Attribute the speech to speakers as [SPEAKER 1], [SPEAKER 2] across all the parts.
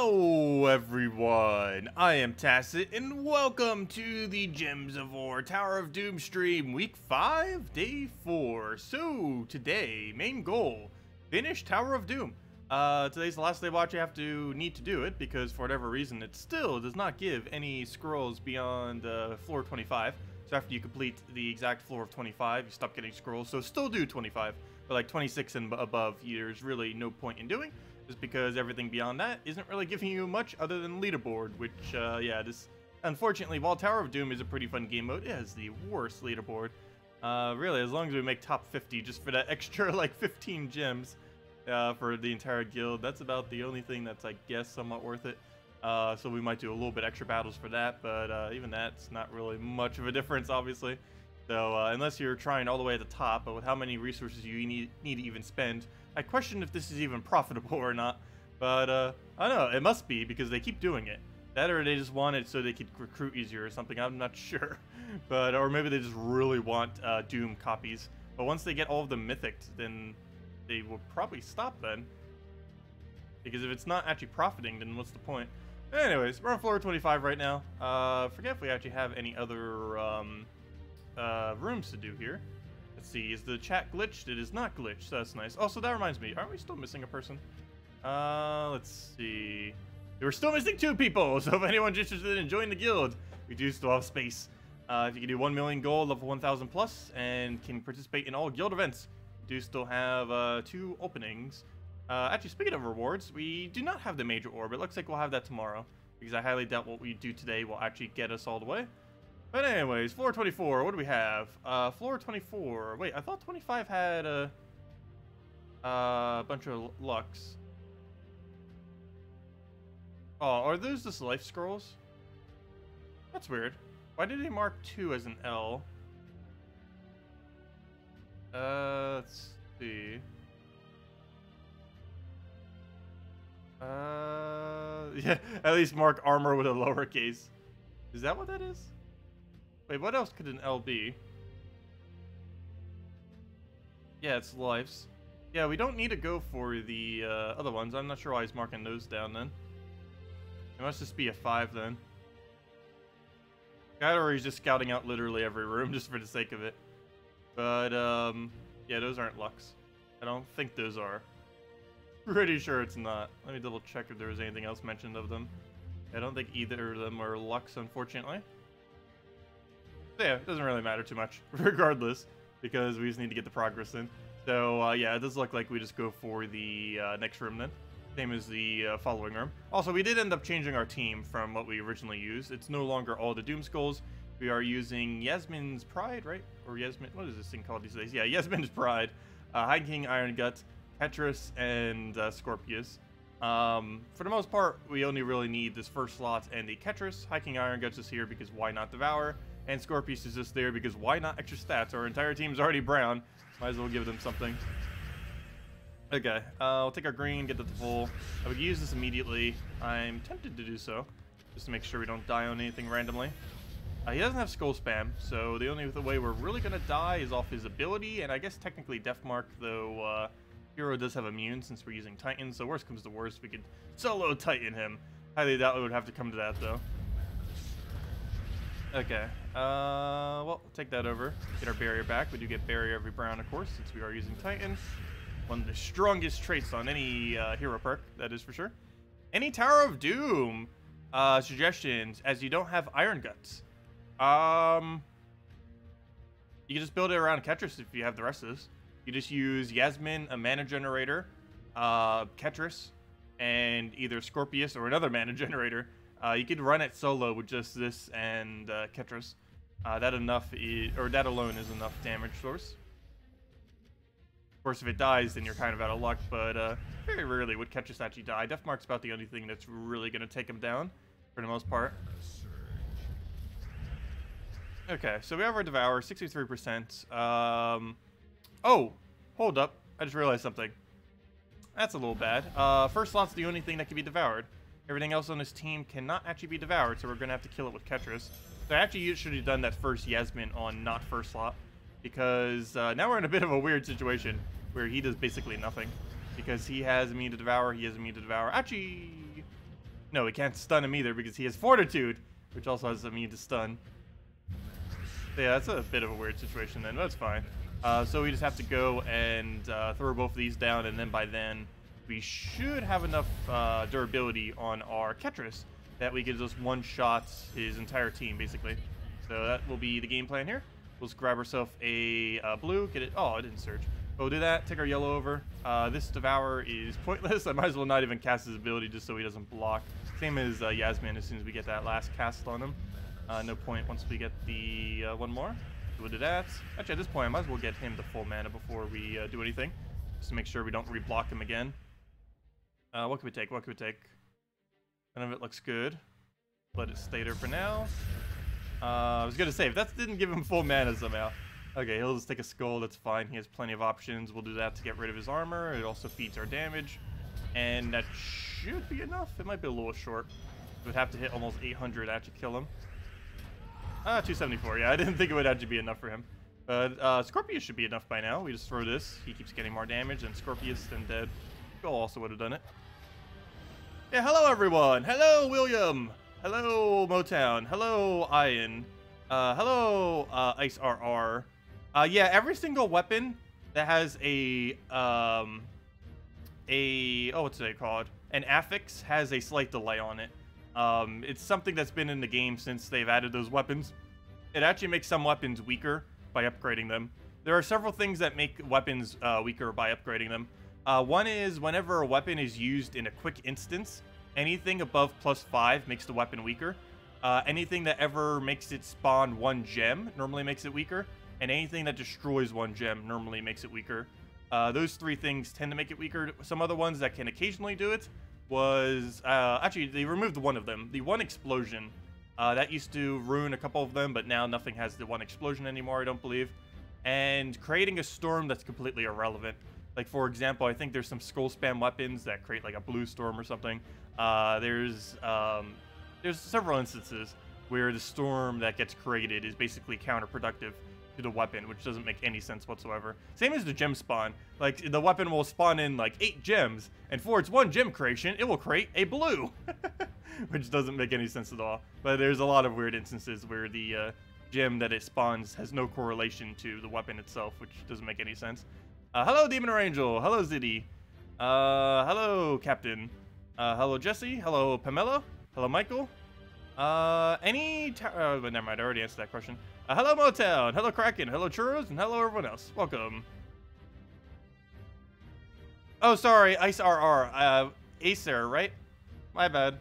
[SPEAKER 1] Hello everyone, I am Tacet and welcome to the Gems of War Tower of Doom stream, week 5, day 4. So today, main goal, finish Tower of Doom. Today's the last day we'll actually need to do it because for whatever reason it still does not give any scrolls beyond floor 25. So after you complete the exact floor of 25, you stop getting scrolls. So still do 25, but like 26 and above, there's really no point in doing. Just because everything beyond that isn't really giving you much other than leaderboard, which, yeah, this, unfortunately, while Tower of Doom is a pretty fun game mode, it has the worst leaderboard. Really, as long as we make top 50, just for that extra, like, 15 gems for the entire guild, that's about the only thing that's, I guess, somewhat worth it. So we might do a little bit extra battles for that, but even that's not really much of a difference, obviously. So unless you're trying all the way at the top, but with how many resources you need to even spend, I question if this is even profitable or not. But I don't know, it must be because they keep doing it. That or they just want it so they could recruit easier or something, I'm not sure. But or maybe they just really want Doom copies. But once they get all of them mythicked, then they will probably stop then. Because if it's not actually profiting, then what's the point? Anyways, we're on floor 25 right now. Forget if we actually have any other rooms to do here. Let's see, is the chat glitched? It is not glitched, so that's nice. Also, that reminds me, aren't we still missing a person? Let's see. We're still missing 2 people, so if anyone's interested in joining the guild, we do still have space. If you can do 1 million gold, level 1000 plus, and can participate in all guild events, we do still have 2 openings. Actually, speaking of rewards, we do not have the major orb. It looks like we'll have that tomorrow, because I highly doubt what we do today will actually get us all the way. But anyways, floor 24, what do we have? Floor 24, wait, I thought 25 had a bunch of Lux. Oh, are those just life scrolls? That's weird. Why did they mark 2 as an L? Let's see. Yeah, at least mark armor with a lowercase. Is that what that is? Wait, what else could an L be? Yeah, it's lives. Yeah, we don't need to go for the other ones. I'm not sure why he's marking those down then. It must just be a 5 then. Or he's just scouting out literally every room just for the sake of it. But, yeah, those aren't Lux. I don't think those are. Pretty sure it's not. Let me double check if there was anything else mentioned of them. I don't think either of them are Lux, unfortunately. Yeah, it doesn't really matter too much, regardless, because we just need to get the progress in. So, yeah, it does look like we just go for the next room then. Same as the following room. Also, we did end up changing our team from what we originally used. It's no longer all the Doom Skulls. We are using Yasmin's Pride, right? Or Yasmin, what is this thing called these days? Yeah, Yasmin's Pride, High King Iron Gut, Tetris, and Scorpius. For the most part, we only really need this first slot and the Ketris. High King Iron Guts is here because why not Devour? And Scorpius is just there because why not extra stats? Our entire team's already brown. Might as well give them something. Okay, we'll take our green, get that to full. I would use this immediately. I'm tempted to do so, just to make sure we don't die on anything randomly. He doesn't have skull spam, so the only way we're really going to die is off his ability, and I guess technically Death Mark, though Hero does have immune since we're using Titan, so worst comes to worst, we could solo Titan him. Highly doubt it would have to come to that, though. Okay, well, take that over. Get our barrier back. We do get barrier every brown, of course, since we are using Titan. One of the strongest traits on any hero perk, that is for sure. Any Tower of Doom suggestions, as you don't have Iron Guts. You can just build it around Ketris if you have the rest of this. You just use Yasmin, a mana generator, Ketris, and either Scorpius or another mana generator. You could run it solo with just this and Ketris. That alone is enough damage source. Of course, if it dies, then you're kind of out of luck, but very rarely would Ketris actually die. Death Mark's about the only thing that's really going to take him down, for the most part. Okay, so we have our Devour, 63%. Oh, hold up. I just realized something. That's a little bad. First slot's the only thing that can be devoured. Everything else on this team cannot actually be devoured, so we're going to have to kill it with Ketris. So actually, you should have done that first Yasmin on not first slot, because now we're in a bit of a weird situation where he does basically nothing. Because he has immune to Devour, he has immune to Devour. Actually, No, we can't stun him either because he has Fortitude, which also has immune to stun. So yeah, that's a bit of a weird situation then, but that's fine. So we just have to go and throw both of these down, and then by then we should have enough durability on our Ketris that we can just one-shot his entire team, basically. So that will be the game plan here. We'll just grab ourselves a blue, get it. Oh, it didn't search. We'll do that, take our yellow over. This Devour is pointless. I might as well not even cast his ability just so he doesn't block. Same as Yasmin as soon as we get that last cast on him. No point once we get the one more. So we'll do that. Actually, at this point, I might as well get him to full mana before we do anything. Just to make sure we don't reblock him again. What can we take? What can we take? None of it looks good. Let it stay there for now. I was gonna say, if that didn't give him full mana somehow. Okay, he'll just take a skull, that's fine. He has plenty of options. We'll do that to get rid of his armor. It also feeds our damage. And that should be enough. It might be a little short. It would have to hit almost 800 to actually kill him. 274, yeah, I didn't think it would actually be enough for him. But Scorpius should be enough by now. We just throw this. He keeps getting more damage, and Scorpius then dead. Skull also would have done it. Yeah, hello everyone! Hello William! Hello Motown! Hello Ian! Hello Ice RR! Yeah, every single weapon that has what's it called? An affix has a slight delay on it. It's something that's been in the game since they've added those weapons. It actually makes some weapons weaker by upgrading them. There are several things that make weapons weaker by upgrading them. One is whenever a weapon is used in a quick instance, anything above +5 makes the weapon weaker. Anything that ever makes it spawn 1 gem normally makes it weaker. And anything that destroys 1 gem normally makes it weaker. Those 3 things tend to make it weaker. Some other ones that can occasionally do it was... actually, they removed one of them. The 1 explosion. That used to ruin a couple of them, but now nothing has the 1 explosion anymore, I don't believe. And creating a storm that's completely irrelevant. Like, for example, I think there's some skull spam weapons that create, like, a blue storm or something. There's several instances where the storm that gets created is basically counterproductive to the weapon, which doesn't make any sense whatsoever. Same as the gem spawn. Like, the weapon will spawn in, like, 8 gems, and for its 1 gem creation, it will create a blue. Which doesn't make any sense at all. But there's a lot of weird instances where the gem that it spawns has no correlation to the weapon itself, which doesn't make any sense. Hello, Demon or Angel. Hello, Ziddy. Hello, Captain. Hello, Jesse. Hello, Pamela. Hello, Michael. But never mind, I already answered that question. Hello, Motown. Hello, Kraken. Hello, Churros. And hello, everyone else. Welcome. Oh, sorry. Ice RR. Acer, right? My bad.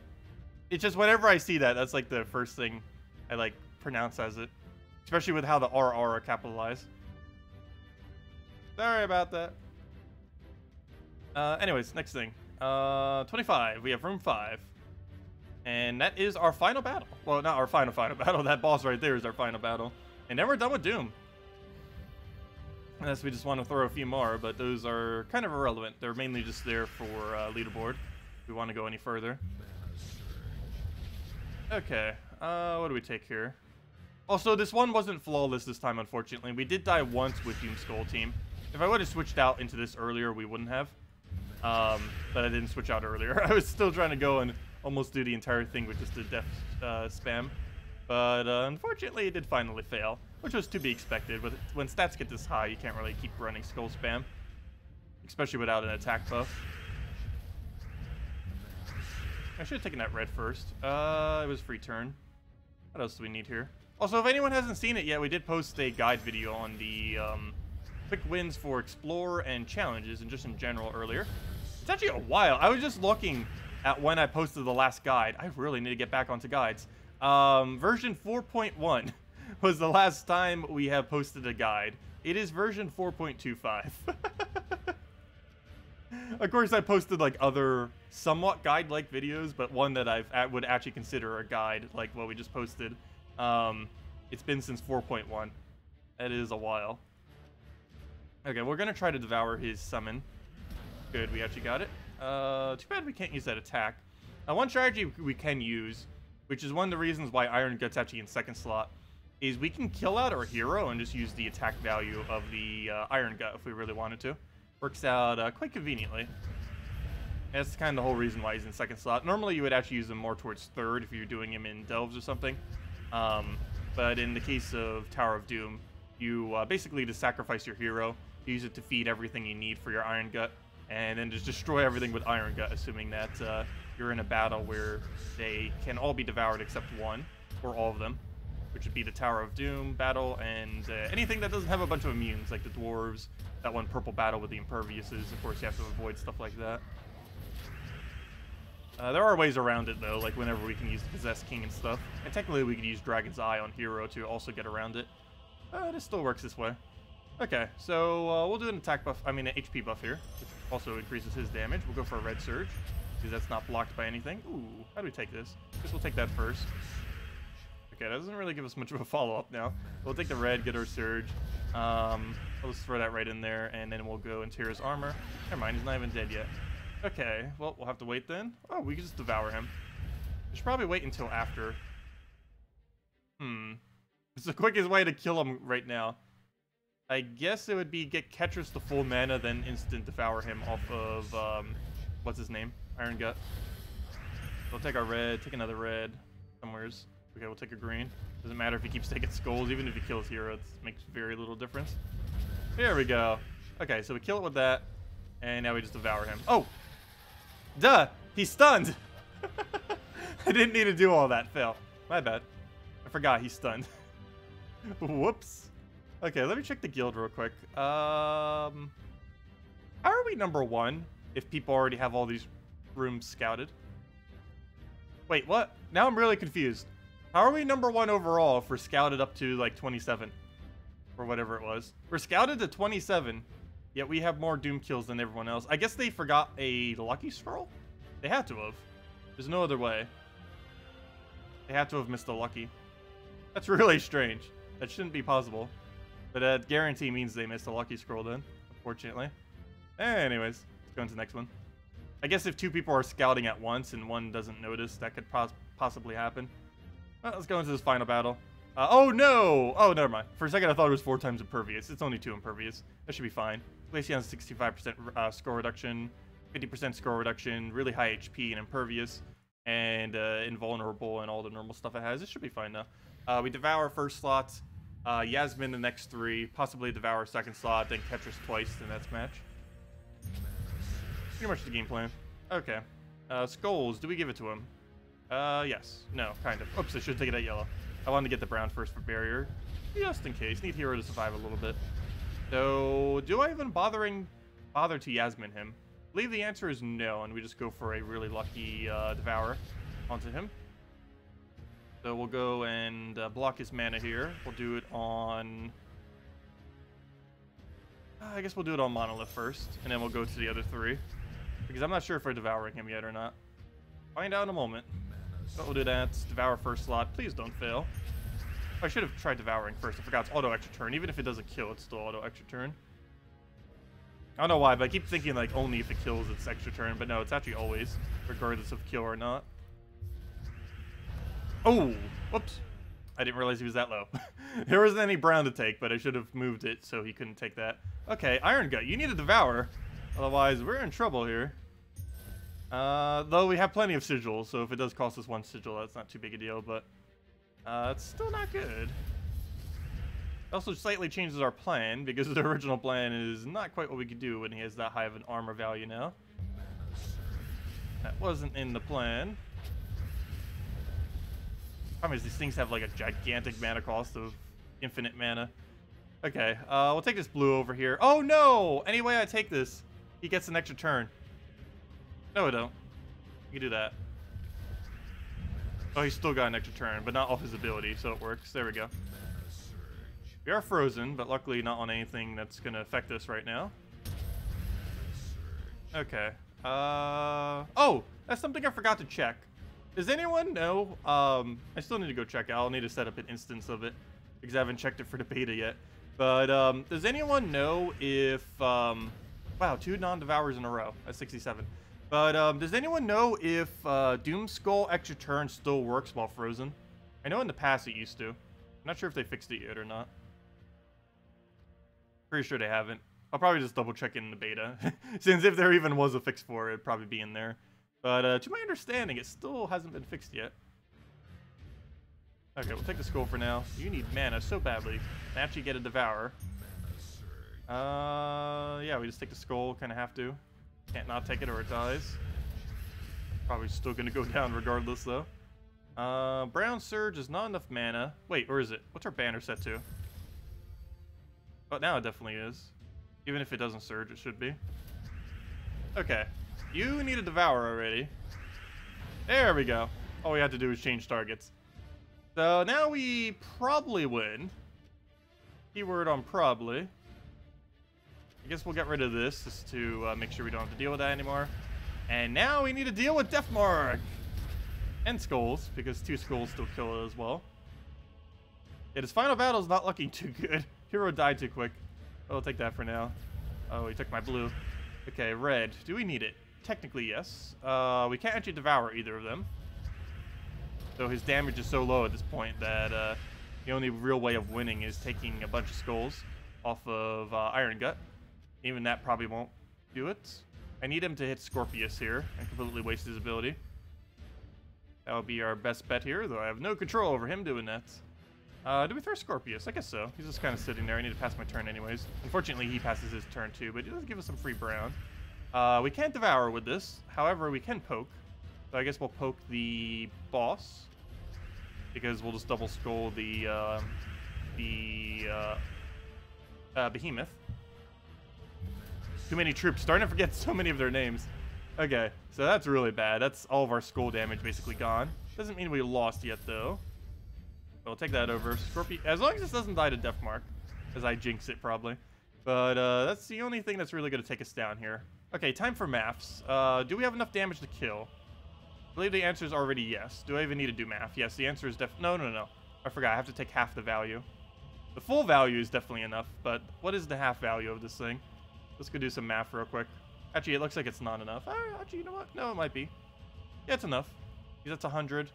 [SPEAKER 1] It's just whenever I see that, that's like the first thing I like pronounce as it. Especially with how the RR are capitalized. Sorry about that. Anyways, next thing. 25. We have room 5. And that is our final battle. Well, not our final battle. That boss right there is our final battle. And then we're done with Doom. Unless we just want to throw a few more, but those are kind of irrelevant. They're mainly just there for leaderboard. If we want to go any further. Okay. What do we take here? Also, this one wasn't flawless this time, unfortunately. We did die once with Doom Skull team. If I would have switched out into this earlier, we wouldn't have. But I didn't switch out earlier. I was still trying to go and almost do the entire thing with just the death spam. But unfortunately, it did finally fail, which was to be expected. But when stats get this high, you can't really keep running skull spam, especially without an attack buff. I should have taken that red first. It was free turn. What else do we need here? Also, if anyone hasn't seen it yet, we did post a guide video on the quick wins for Explore and challenges, and just in general earlier. It's actually a while. I was just looking at when I posted the last guide. I really need to get back onto guides. Version 4.1 was the last time we have posted a guide. It is version 4.25. Of course, I posted like other somewhat guide-like videos, but one that I would actually consider a guide, like what we just posted. It's been since 4.1. That is a while. Okay, we're gonna try to devour his summon. Good, we actually got it. Too bad we can't use that attack. One strategy we can use, which is one of the reasons why Iron Gut's actually in second slot, is we can kill out our hero and just use the attack value of the Iron Gut if we really wanted to. Works out quite conveniently. That's kind of the whole reason why he's in second slot. Normally, you would actually use him more towards third if you're doing him in delves or something. But in the case of Tower of Doom, you basically just sacrifice your hero, use it to feed everything you need for your Iron Gut, and then just destroy everything with Iron Gut, assuming that you're in a battle where they can all be devoured except one, or all of them, which would be the Tower of Doom battle, and anything that doesn't have a bunch of immunes, like the dwarves, that one purple battle with the imperviouses. Of course, you have to avoid stuff like that. There are ways around it, though, like whenever we can use the Possessed King and stuff. And technically, we could use Dragon's Eye on Hero to also get around it. This still works this way. Okay, so we'll do an attack buff, an HP buff here, which also increases his damage. We'll go for a Red Surge, because that's not blocked by anything. Ooh, how do we take this? I guess we'll take that first. Okay, that doesn't really give us much of a follow-up now. We'll take the red, get our Surge. I'll just throw that right in there, and then we'll go into his armor. Never mind, he's not even dead yet. Okay, well, we'll have to wait then. Oh, we can just devour him. We should probably wait until after. It's the quickest way to kill him right now. I guess it would be get Ketris the full mana, then instant devour him off of, what's his name? Iron Gut. We'll take our red, take another red somewheres. Okay, we'll take a green. Doesn't matter if he keeps taking skulls, even if he kills hero, it makes very little difference. There we go. Okay, so we kill it with that, and now we just devour him. Oh! Duh! He's stunned! I didn't need to do all that, fail. My bad. I forgot he's stunned. Whoops. Okay, let me check the guild real quick. How are we number 1 if people already have all these rooms scouted? Wait, what? Now I'm really confused. How are we number 1 overall if we're scouted up to like 27? Or whatever it was. We're scouted to 27, yet we have more Doom kills than everyone else. I guess they forgot a lucky scroll? They had to have. There's no other way. They had to have missed a lucky. That's really strange. That shouldn't be possible. But that guarantee means they missed a lucky scroll then, unfortunately. Anyways, let's go into the next one. I guess if 2 people are scouting at once and one doesn't notice, that could possibly happen. Well, let's go into this final battle. Oh no! Oh, never mind. For a second I thought it was 4 times impervious. It's only 2 impervious. That should be fine. Glaceon's 65% score reduction, 50% score reduction, really high HP and impervious, and invulnerable and all the normal stuff it has. It should be fine now. We devour first slot, Yasmin the next 3, possibly devour second slot, then Ketris twice in that match. Pretty much the game plan. Okay. Skulls, do we give it to him? Yes. No, kind of. Oops, I should take it at yellow. I wanted to get the brown first for barrier, just in case. Need hero to survive a little bit. So, do I even bother to Yasmin him? I believe the answer is no, and we just go for a really lucky devour onto him. So we'll go and block his mana here. We'll do it on... I guess we'll do it on Monolith first, and then we'll go to the other 3. Because I'm not sure if we're devouring him yet or not. Find out in a moment. But we'll do that. Devour first slot. Please don't fail. I should have tried devouring first. I forgot it's auto extra turn. Even if it doesn't kill, it's still auto extra turn. I don't know why, but I keep thinking like only if it kills it's extra turn. But no, it's actually always, regardless of kill or not. Oh, whoops. I didn't realize he was that low. There wasn't any brown to take, but I should have moved it so he couldn't take that. Okay, Iron Gut, you need to devour. Otherwise, we're in trouble here. Though we have plenty of sigils, so if it does cost us 1 sigil, that's not too big a deal, but it's still not good. It also slightly changes our plan, because the original plan is not quite what we could do when he has that high of an armor value now. That wasn't in the plan. Problem is, these things have like a gigantic mana cost of infinite mana. Okay, we'll take this blue over here. Oh no! Any way I take this, he gets an extra turn. No, I don't. You can do that. Oh, he's still got an extra turn, but not off his ability, so it works. There we go. We are frozen, but luckily not on anything that's going to affect us right now. Okay. Oh, that's something I forgot to check. Does anyone know? I still need to go check it. I'll need to set up an instance of it, because I haven't checked it for the beta yet. But does anyone know if... wow, 2 non-devours in a row. That's 67. But does anyone know if Doom Skull extra turn still works while frozen? I know in the past it used to. I'm not sure if they fixed it yet or not. Pretty sure they haven't. I'll probably just double check in the beta. Since if there even was a fix for it, it'd probably be in there. But to my understanding, it still hasn't been fixed yet. Okay, we'll take the skull for now. You need mana so badly. Actually get a Devour. Yeah, we just take the skull. Kind of have to. Can't not take it or it dies. Probably still going to go down regardless, though. Brown Surge is not enough mana. Wait, or is it? What's our banner set to? Oh, now it definitely is. Even if it doesn't surge, it should be. Okay. You need a Devour already. There we go. All we had to do was change targets. So now we probably win. Keyword on probably. I guess we'll get rid of this just to make sure we don't have to deal with that anymore. And now we need to deal with Deathmark. And Skulls, because 2 Skulls still kill it as well. Yeah, his final battle is not looking too good. Hero died too quick. I'll take that for now. Oh, he took my blue. Okay, red. Do we need it? Technically, yes. We can't actually devour either of them. So his damage is so low at this point that the only real way of winning is taking a bunch of skulls off of Iron Gut. Even that probably won't do it. I need him to hit Scorpius here and completely waste his ability. That would be our best bet here, though I have no control over him doing that. Do we throw Scorpius? I guess so. He's just kind of sitting there. I need to pass my turn anyways. Unfortunately, he passes his turn too, but he does give us some free brown. We can't devour with this. However, we can poke. So I guess we'll poke the boss. Because we'll just double skull the behemoth. Too many troops. Starting to forget so many of their names. Okay, so that's really bad. That's all of our skull damage basically gone. Doesn't mean we lost yet, though. We'll take that over. Scorpion, as long as this doesn't die to Deathmark, as I jinx it probably. But that's the only thing that's really going to take us down here. Okay, time for maths. Do we have enough damage to kill? I believe the answer is already yes. Do I even need to do math? Yes, the answer is no. I forgot. I have to take half the value. The full value is definitely enough, but what is the half value of this thing? Let's go do some math real quick. Actually, it looks like it's not enough. Actually, you know what? No, it might be. Yeah, it's enough. Because that's 100.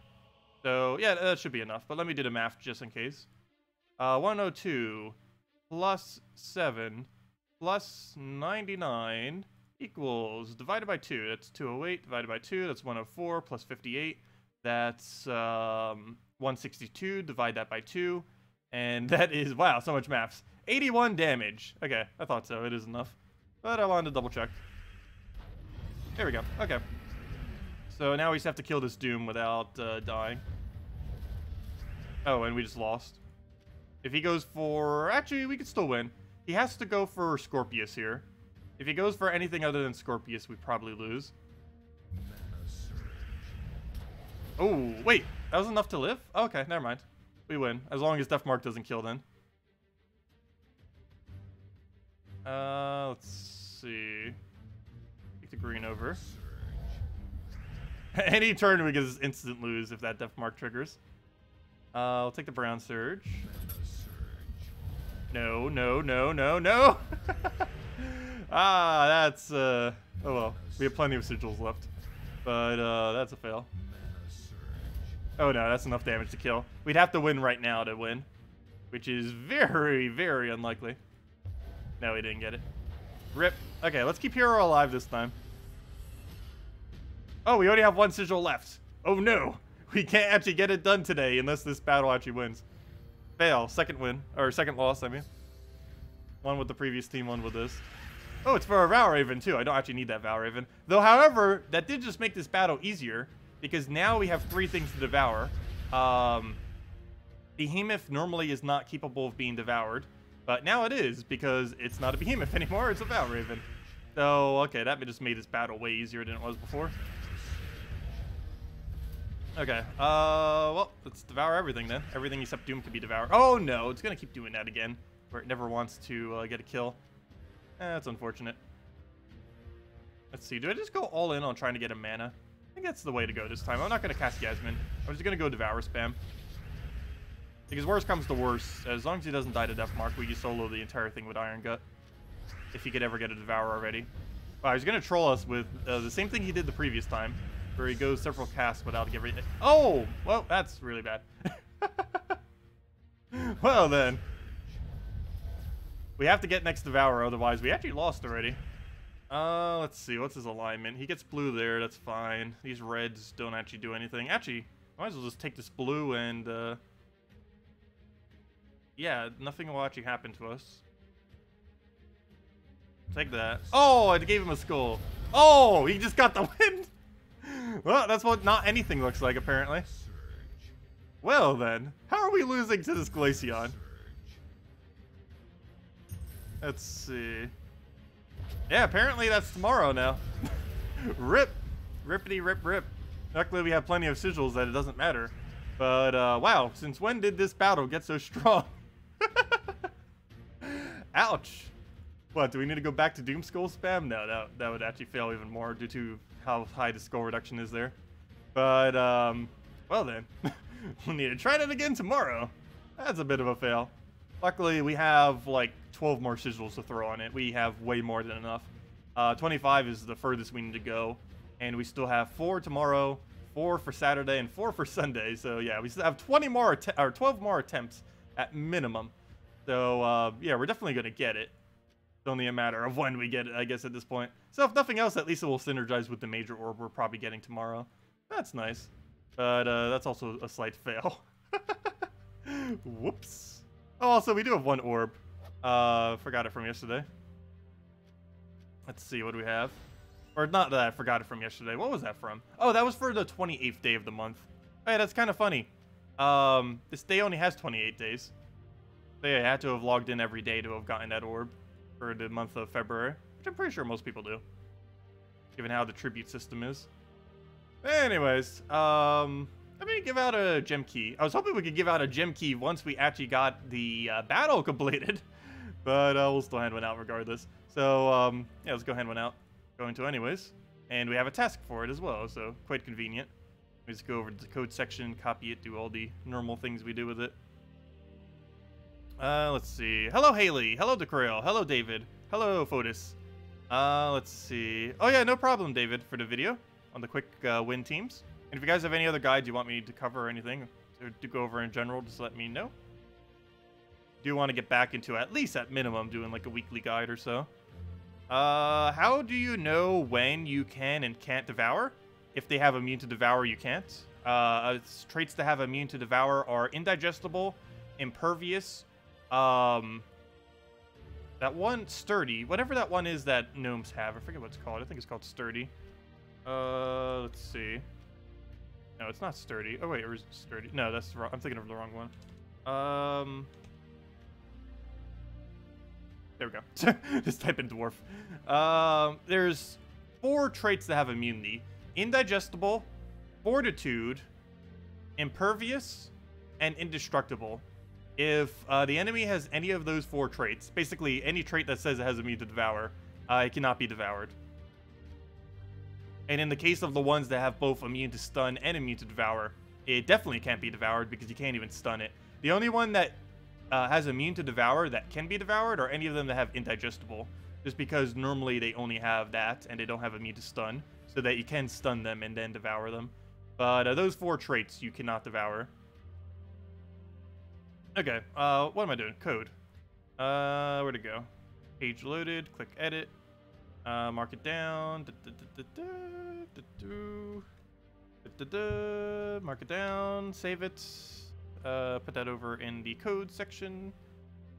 [SPEAKER 1] So, yeah, that should be enough. But let me do the math just in case. 102 plus 7 plus 99 equals, divided by 2. That's 208 divided by 2. That's 104 plus 58. That's 162. Divide that by 2. And that is, wow, so much maths. 81 damage. Okay, I thought so. It is enough. But I wanted to double check. There we go. Okay. So now we just have to kill this Doom without dying. Oh, and we just lost. If he goes for... Actually, we could still win. He has to go for Scorpius here. If he goes for anything other than Scorpius, we probably lose. Oh, wait. That was enough to live? Oh, okay, never mind. We win. As long as Deathmark doesn't kill then. Let's see. Take the green over. Any turn we get instant lose if that Deathmark triggers. I'll take the brown surge. No. That's oh well. We have plenty of sigils left. But that's a fail. Oh no, that's enough damage to kill. We'd have to win right now to win. Which is very, very unlikely. No, we didn't get it. Rip. Okay, let's keep Hero alive this time. Oh, we already have 1 sigil left. Oh no. We can't actually get it done today unless this battle actually wins. Fail. Second win. Or second loss, I mean. One with the previous team, one with this. Oh, it's for a Valraven too. I don't actually need that Valraven. Though, however, that did just make this battle easier. Because now we have 3 things to devour. Behemoth normally is not capable of being devoured. But now it is, because it's not a Behemoth anymore. It's a Valraven. So, okay, that just made this battle way easier than it was before. Okay, well, let's devour everything then. Everything except Doom can be devoured. Oh no, it's gonna keep doing that again, where it never wants to get a kill. That's unfortunate. Let's see, do I just go all in on trying to get a mana? I think that's the way to go this time. I'm not gonna cast Yasmin. I'm just gonna go devour spam. Because worst comes to worst, as long as he doesn't die to Deathmark, we can solo the entire thing with Iron Gut. If he could ever get a devour already. Wow, he's gonna troll us with the same thing he did the previous time. Where he goes several casts without giving it. Oh! Well, that's really bad. Well, then. We have to get next Devour, otherwise we actually lost already. Let's see. What's his alignment? He gets blue there. That's fine. These reds don't actually do anything. Actually, might as well just take this blue and, yeah, nothing will actually happen to us. Take that. Oh, I gave him a skull. Oh, he just got the win. Well, that's what not anything looks like, apparently. Well, then. How are we losing to this Glaceon? Let's see. Yeah, apparently that's tomorrow now. Rip. Rippity rip rip. Luckily, we have plenty of sigils that it doesn't matter. But, wow. Since when did this battle get so strong? Ouch. What, do we need to go back to Doom Skull spam? No, that would actually fail even more due to how high the skull reduction is there. But, well then. We'll need to try that again tomorrow. That's a bit of a fail. Luckily, we have, like, 12 more sigils to throw on it. We have way more than enough. 25 is the furthest we need to go. And we still have 4 tomorrow, 4 for Saturday, and 4 for Sunday. So, yeah, we still have 20 more or 12 more attempts at minimum. So, yeah, we're definitely going to get it. It's only a matter of when we get it, I guess, at this point. So, if nothing else, at least it will synergize with the major orb we're probably getting tomorrow. That's nice. But, that's also a slight fail. Whoops. Oh, also, we do have 1 orb. Forgot it from yesterday. Let's see, what do we have? Or not that I forgot it from yesterday. What was that from? Oh, that was for the 28th day of the month. Hey, that's kind of funny. This day only has 28 days. So yeah, I had to have logged in every day to have gotten that orb for the month of February, which I'm pretty sure most people do, given how the tribute system is. Anyways, let me give out a gem key. I was hoping we could give out a gem key once we actually got the battle completed, but we'll still hand one out regardless. So, yeah, let's go hand one out. Going to anyways. And we have a task for it as well, so quite convenient. We just go over to the code section, copy it, do all the normal things we do with it. Let's see. Hello, Haley. Hello, DeCrail. Hello, David. Hello, Fotis. Let's see. Oh, yeah, no problem, David, for the video on the quick win teams. And if you guys have any other guides you want me to cover or anything, or to go over in general, just let me know. Do want to get back into, at least at minimum, doing like a weekly guide or so. How do you know when you can and can't devour? If they have immune to devour, you can't. Traits that have immune to devour are indigestible, impervious, that one sturdy, whatever that one is that gnomes have. I forget what it's called. I think it's called sturdy. Let's see. No, it's not sturdy. Oh wait, or is it sturdy? No, that's wrong. I'm thinking of the wrong one. There we go. Just type in dwarf. There's 4 traits that have immunity. Indigestible, fortitude, impervious, and indestructible. If the enemy has any of those 4 traits, basically any trait that says it has immune to devour, it cannot be devoured. And in the case of the ones that have both immune to stun and immune to devour, it definitely can't be devoured because you can't even stun it. The only one that has immune to devour that can be devoured are any of them that have indigestible, just because normally they only have that and they don't have immune to stun, so that you can stun them and then devour them. But those 4 traits you cannot devour. Okay, what am I doing? Code. Where'd it go? Page loaded, click edit, mark it down, mark it down, save it. Put that over in the code section,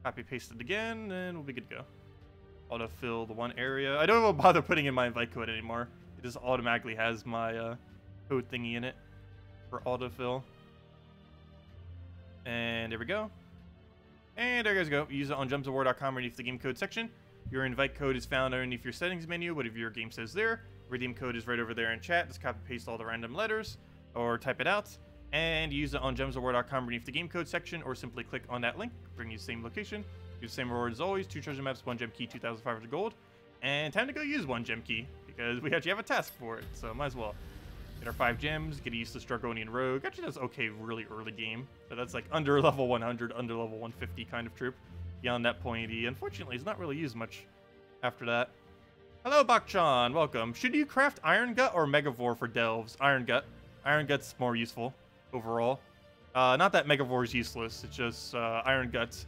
[SPEAKER 1] copy paste it again, and we'll be good to go. Autofill the one area. I don't even bother putting in my invite code anymore. It just automatically has my code thingy in it for autofill. And there we go. And there you guys go. Use it on gemsofwar.com underneath the game code section. Your invite code is found underneath your settings menu, whatever your game says there. Redeem code is right over there in chat. Just copy paste all the random letters or type it out. And use it on gemsofwar.com underneath the game code section, or simply click on that link, bring you the same location. Use the same reward as always, 2 treasure maps, 1 gem key, 2,500 gold. And time to go use 1 gem key, because we actually have a task for it, so might as well. Get our 5 gems, get a useless Dragonian Rogue. Actually, that's okay really early game, but that's like under level 100, under level 150 kind of troop. Beyond that point, he unfortunately is not really used much after that. Hello, Bakchan, welcome. Should you craft Iron Gut or Megavore for delves? Iron Gut. Iron Gut's more useful overall. Not that Megavore is useless, it's just Iron Gut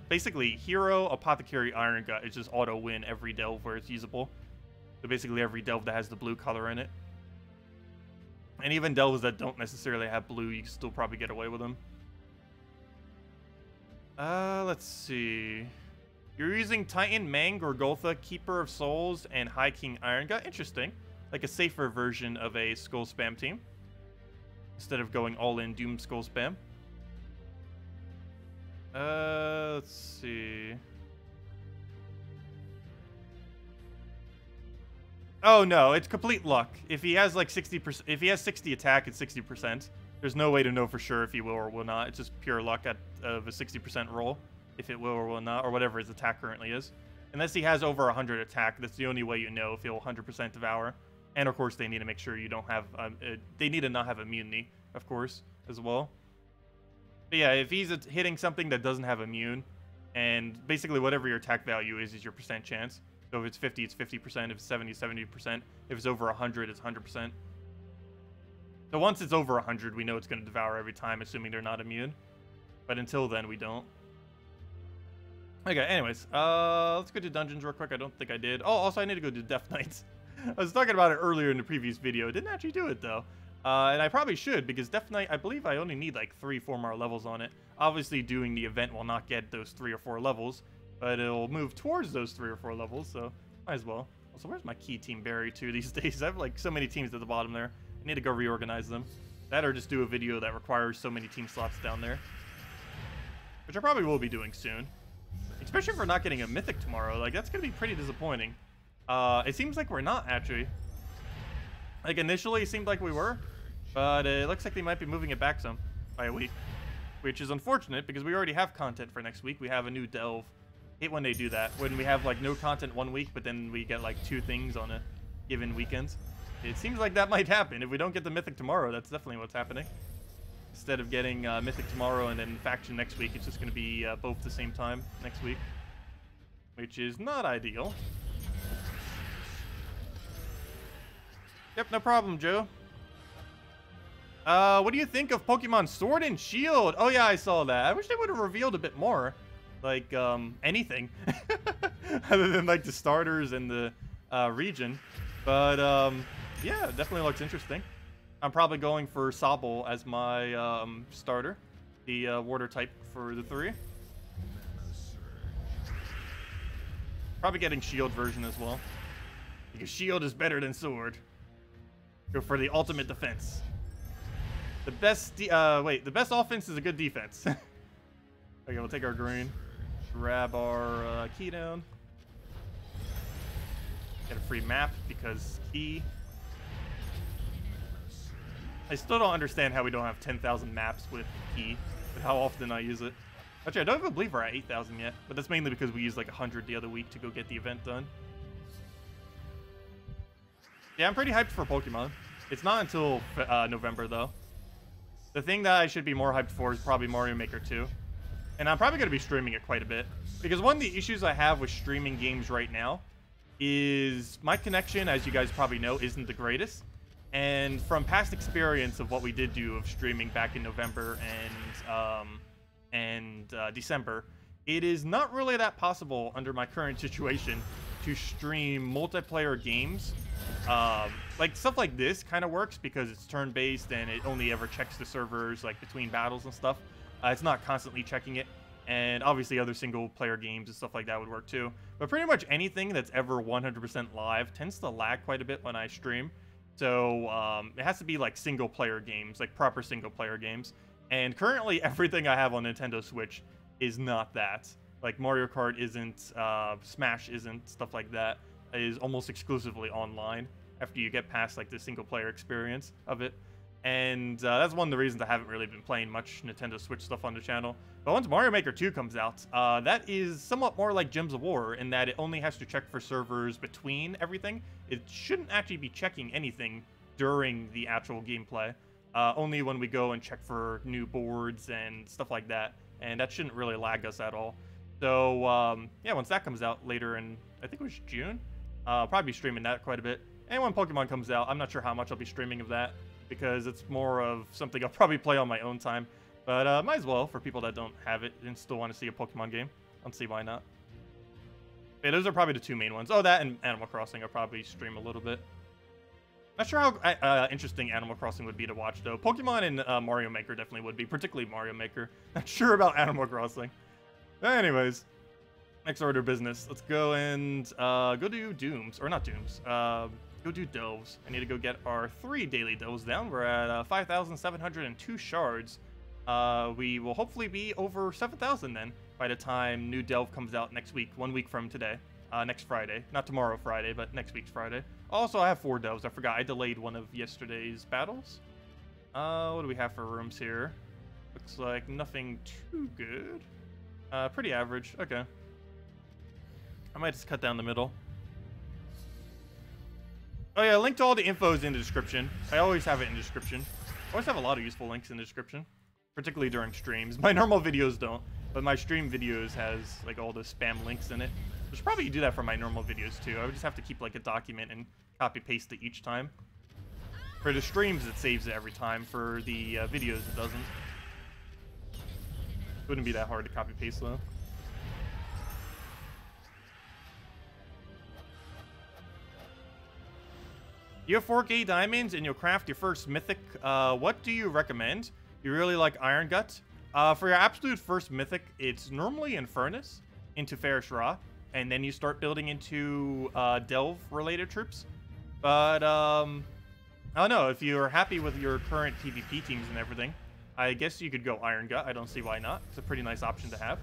[SPEAKER 1] Basically, Hero, Apothecary, Iron Gut is just auto win every delve where it's usable. So basically every delve that has the blue color in it. And even delves that don't necessarily have blue, you can still probably get away with them. Let's see. You're using Titan, Mang, Gorgotha, Keeper of Souls, and High King Iron Gut. Interesting. Like a safer version of a Skull Spam team. Instead of going all-in Doom Skull Spam. Let's see. Oh no, it's complete luck. If he has like 60%, if he has 60 attack, it's 60%. There's no way to know for sure if he will or will not. It's just pure luck of a 60% roll, if it will or will not, or whatever his attack currently is. Unless he has over 100 attack, that's the only way you know if he'll 100% devour. And of course, they need to make sure you don't have. They need to not have immunity, of course, as well. But yeah, if he's hitting something that doesn't have immune, and basically whatever your attack value is your percent chance. So if it's 50, it's 50%. If it's 70, 70%. If it's over 100, it's 100%. So once it's over 100, we know it's going to devour every time, assuming they're not immune. But until then, we don't. Okay, anyways. Let's go to dungeons real quick. I don't think I did. Oh, also I need to go to Deathknight. I was talking about it earlier in the previous video. Didn't actually do it, though. And I probably should, because Deathknight, I believe I only need like 3-4 more levels on it. Obviously, doing the event will not get those 3 or 4 levels. But it'll move towards those 3 or 4 levels, so might as well. Also, where's my key team buried to these days? I have like so many teams at the bottom there. I need to go reorganize them. That or just do a video that requires so many team slots down there. Which I probably will be doing soon. Especially if we're not getting a mythic tomorrow. Like, that's going to be pretty disappointing. It seems like we're not, actually. Like, initially it seemed like we were. But it looks like they might be moving it back some by a week. Which is unfortunate, because we already have content for next week. We have a new delve. Hate when they do that. When we have like no content one week, but then we get like 2 things on a given weekend. It seems like that might happen. If we don't get the mythic tomorrow, that's definitely what's happening. Instead of getting mythic tomorrow and then faction next week, it's just going to be both the same time next week. Which is not ideal. Yep, no problem, Joe. What do you think of Pokemon Sword and Shield? Oh yeah, I saw that. I wish they would have revealed a bit more. Like, anything. Other than, like, the starters and the region. But, yeah, definitely looks interesting. I'm probably going for Sobble as my starter. The water type for the 3. Probably getting Shield version as well. Because Shield is better than Sword. Go for the ultimate defense. The best, the best offense is a good defense. Okay, we'll take our green. Grab our key down. Get a free map because key. I still don't understand how we don't have 10,000 maps with key, but how often I use it. Actually, I don't even believe we're at 8,000 yet, but that's mainly because we used like 100 the other week to go get the event done. Yeah, I'm pretty hyped for Pokemon. It's not until November, though. The thing that I should be more hyped for is probably Mario Maker 2. And I'm probably going to be streaming it quite a bit. Because one of the issues I have with streaming games right now is my connection, as you guys probably know, isn't the greatest. And from past experience of what we did do of streaming back in November and December, it is not really that possible under my current situation to stream multiplayer games. Like stuff like this kind of works because it's turn-based and it only ever checks the servers like between battles and stuff. It's not constantly checking it, and obviously other single-player games and stuff like that would work too. But pretty much anything that's ever 100% live tends to lag quite a bit when I stream. So it has to be like single-player games, like proper single-player games. And currently everything I have on Nintendo Switch is not that. Like Mario Kart isn't, Smash isn't, stuff like that is almost exclusively online after you get past like the single-player experience of it. And that's one of the reasons I haven't really been playing much Nintendo Switch stuff on the channel. But once Mario Maker 2 comes out, that is somewhat more like Gems of War in that it only has to check for servers between everything. It shouldn't actually be checking anything during the actual gameplay. Only when we go and check for new boards and stuff like that. And that shouldn't really lag us at all. So, yeah, once that comes out later in, I think it was June, I'll probably be streaming that quite a bit. And when Pokemon comes out, I'm not sure how much I'll be streaming of that, because it's more of something I'll probably play on my own time. But might as well for people that don't have it and still want to see a Pokemon game. I don't see why not. Yeah, those are probably the two main ones. Oh, that and Animal Crossing I'll probably stream a little bit. Not sure how interesting Animal Crossing would be to watch, though. Pokemon and Mario Maker definitely would be, particularly Mario Maker. Not sure about Animal Crossing. Anyways, next order of business. Let's go and go do Dooms. Or not Dooms. Go do Delves. I need to go get our 3 daily Delves down. We're at 5,702 shards. We will hopefully be over 7,000 then by the time new Delve comes out next week. 1 week from today. Next Friday. Not tomorrow Friday, but next week's Friday. Also, I have 4 Delves. I forgot. I delayed one of yesterday's battles. What do we have for rooms here? Looks like nothing too good. Pretty average. Okay. I might just cut down the middle. Oh yeah, link to all the info is in the description. I always have it in the description. I always have a lot of useful links in the description. Particularly during streams. My normal videos don't. But my stream videos has like all the spam links in it. I should probably do that for my normal videos too. I would just have to keep like a document and copy paste it each time. For the streams it saves it every time. For the videos it doesn't. Wouldn't be that hard to copy paste though. You have 4K diamonds and you'll craft your first mythic. What do you recommend? You really like Iron Gut? For your absolute first mythic, it's normally in Furnace into Ferris Raw, and then you start building into Delve-related troops. But, I don't know. If you're happy with your current PvP teams and everything, I guess you could go Iron Gut. I don't see why not. It's a pretty nice option to have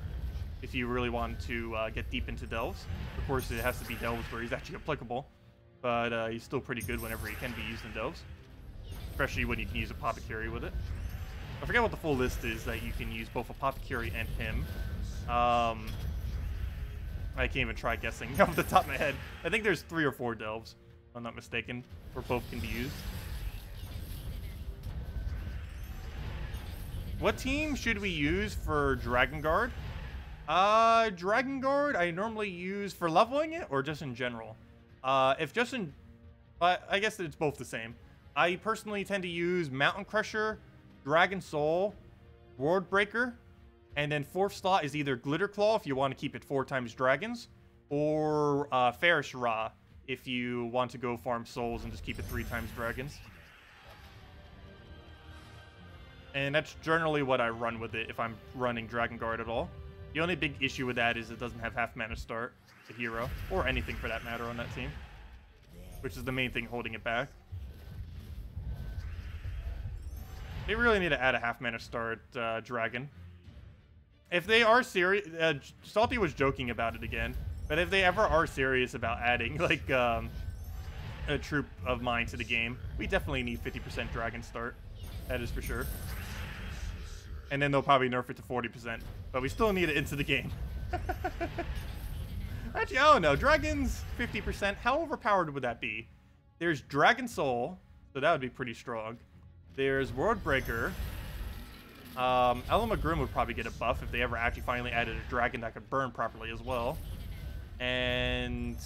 [SPEAKER 1] if you really want to get deep into Delves. Of course, it has to be Delves where he's actually applicable, but he's still pretty good whenever he can be used in Delves, especially when you can use Apothecary with it. I forget what the full list is that you can use both Apothecary and him. I can't even try guessing off the top of my head. I think there's 3 or 4 Delves, if I'm not mistaken, where both can be used. What team should we use for Dragon Guard? Dragon Guard I normally use for leveling it or just in general. If just in... I guess it's both the same. I personally tend to use Mountain Crusher, Dragon Soul, Ward Breaker, and then 4th slot is either Glitter Claw if you want to keep it 4 times dragons, or Ferris Raw if you want to go farm souls and just keep it 3 times dragons. And that's generally what I run with it if I'm running Dragon Guard at all. The only big issue with that is it doesn't have half mana start, the hero, or anything for that matter on that team, which is the main thing holding it back. They really need to add a half mana start dragon. If they are serious, Salty was joking about it again, but if they ever are serious about adding like a troop of mine to the game, we definitely need 50% dragon start. That is for sure. And then they'll probably nerf it to 40%, but we still need it into the game. Actually, I don't know. Dragons 50%. How overpowered would that be? There's Dragon Soul, so that would be pretty strong. There's World Breaker. Element Grim would probably get a buff if they ever actually finally added a dragon that could burn properly as well. And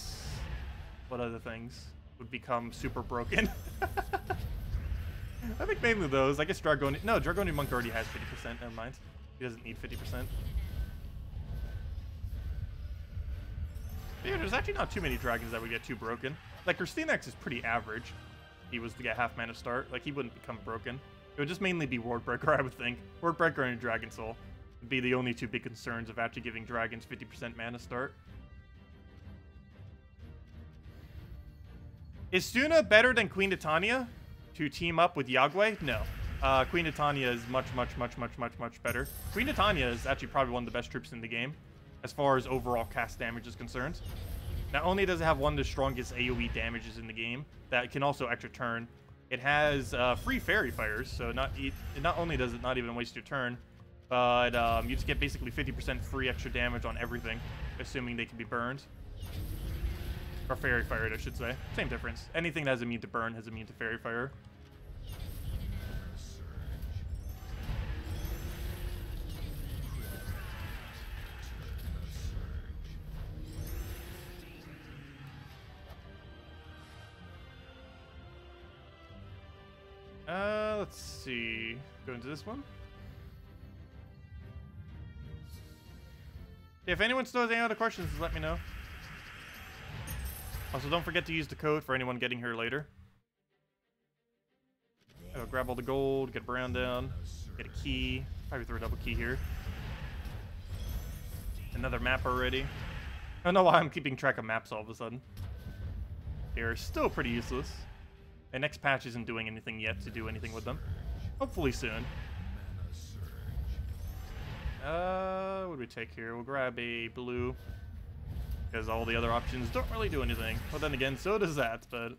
[SPEAKER 1] what other things would become super broken? I think mainly those. I guess Dragonian... No, Dragonian Monk already has 50%. Never mind. He doesn't need 50%. But yeah, there's actually not too many dragons that would get too broken. Like, Christinex is pretty average. He was to get half mana start. Like, he wouldn't become broken. It would just mainly be Ward Breaker, I would think. Ward Breaker and Dragon Soul would be the only 2 big concerns of actually giving dragons 50% mana start. Is Suna better than Queen Titania to team up with Yagwe? No. Queen Titania is much better. Queen Titania is actually probably one of the best troops in the game as far as overall cast damage is concerned. Not only does it have one of the strongest AoE damages in the game, that it can also extra turn. It has free Fairy Fires, so not only does it not even waste your turn, but you just get basically 50% free extra damage on everything, assuming they can be burned. Or Fairy Fired, I should say. Same difference. Anything that has immune to burn has immune to Fairy Fire. Let's see. Go into this one. If anyone still has any other questions, just let me know. Also, don't forget to use the code for anyone getting here later. I'll grab all the gold, get a brown down, get a key. Probably throw a double key here. Another map already. I don't know why I'm keeping track of maps all of a sudden. They're still pretty useless. And next patch isn't doing anything yet to do anything with them. Hopefully soon. What do we take here? We'll grab a blue. Because all the other options don't really do anything. Well, then again, so does that, but it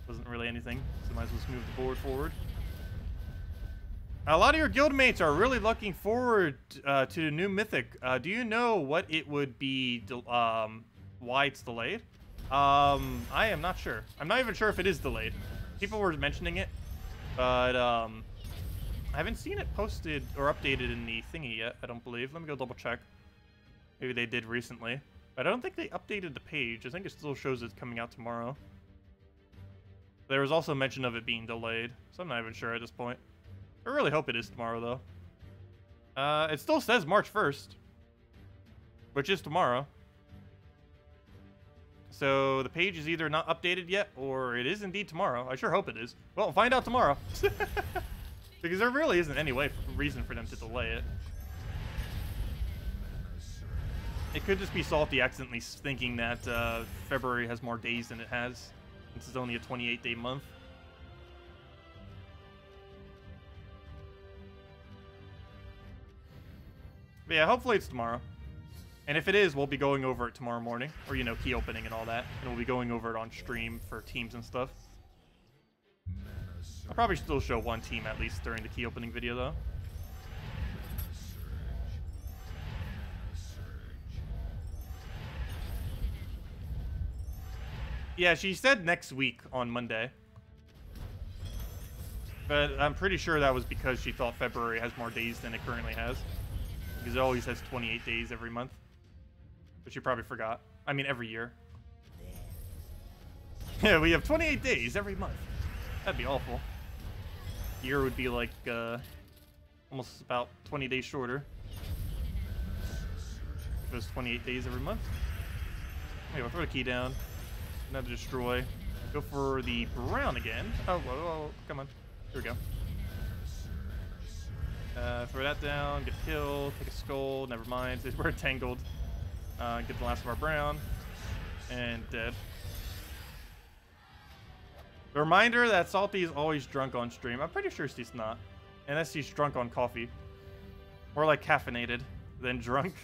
[SPEAKER 1] doesn't really anything. So might as well just move the board forward. A lot of your guildmates are really looking forward to the new mythic. Do you know what it would be, why it's delayed? I am not sure. I'm not even sure if it is delayed. People were mentioning it, but I haven't seen it posted or updated in the thingy yet, I don't believe. Let me go double check. Maybe they did recently. But I don't think they updated the page. I think it still shows it's coming out tomorrow. There was also mention of it being delayed, so I'm not even sure at this point. I really hope it is tomorrow, though. It still says March 1st, which is tomorrow. So the page is either not updated yet, or it is indeed tomorrow. I sure hope it is. Well, we'll find out tomorrow. Because there really isn't any reason for them to delay it. It could just be Salty accidentally thinking that February has more days than it has, since it's only a 28-day month. But yeah, hopefully it's tomorrow. And if it is, we'll be going over it tomorrow morning. Or, you know, key opening and all that. And we'll be going over it on stream for teams and stuff. I'll probably still show one team at least during the key opening video, though. Yeah, she said next week on Monday. But I'm pretty sure that was because she thought February has more days than it currently has. Because it always has 28 days every month. But she probably forgot. I mean, every year. Yeah, we have 28 days every month. That'd be awful. Year would be like, almost about 20 days shorter. If it was 28 days every month. Okay, we'll throw the key down. Another destroy. Go for the brown again. Oh, whoa, whoa, come on. Here we go. Throw that down, get a kill, take a skull, never mind. We're entangled. Get the last of our brown. And dead. A reminder that Salty is always drunk on stream. I'm pretty sure she's not. Unless she's drunk on coffee. More like caffeinated than drunk.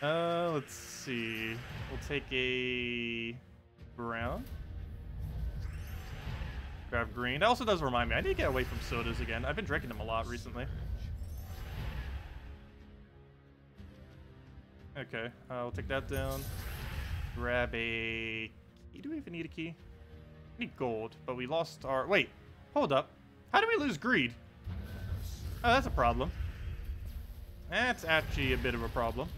[SPEAKER 1] Let's see. We'll take a brown. Grab green. That also does remind me. I need to get away from sodas again. I've been drinking them a lot recently. Okay, we'll take that down. Grab a key. Do we even need a key? We need gold, but we lost our... Wait, hold up. How do we lose greed? Oh, that's a problem. That's actually a bit of a problem.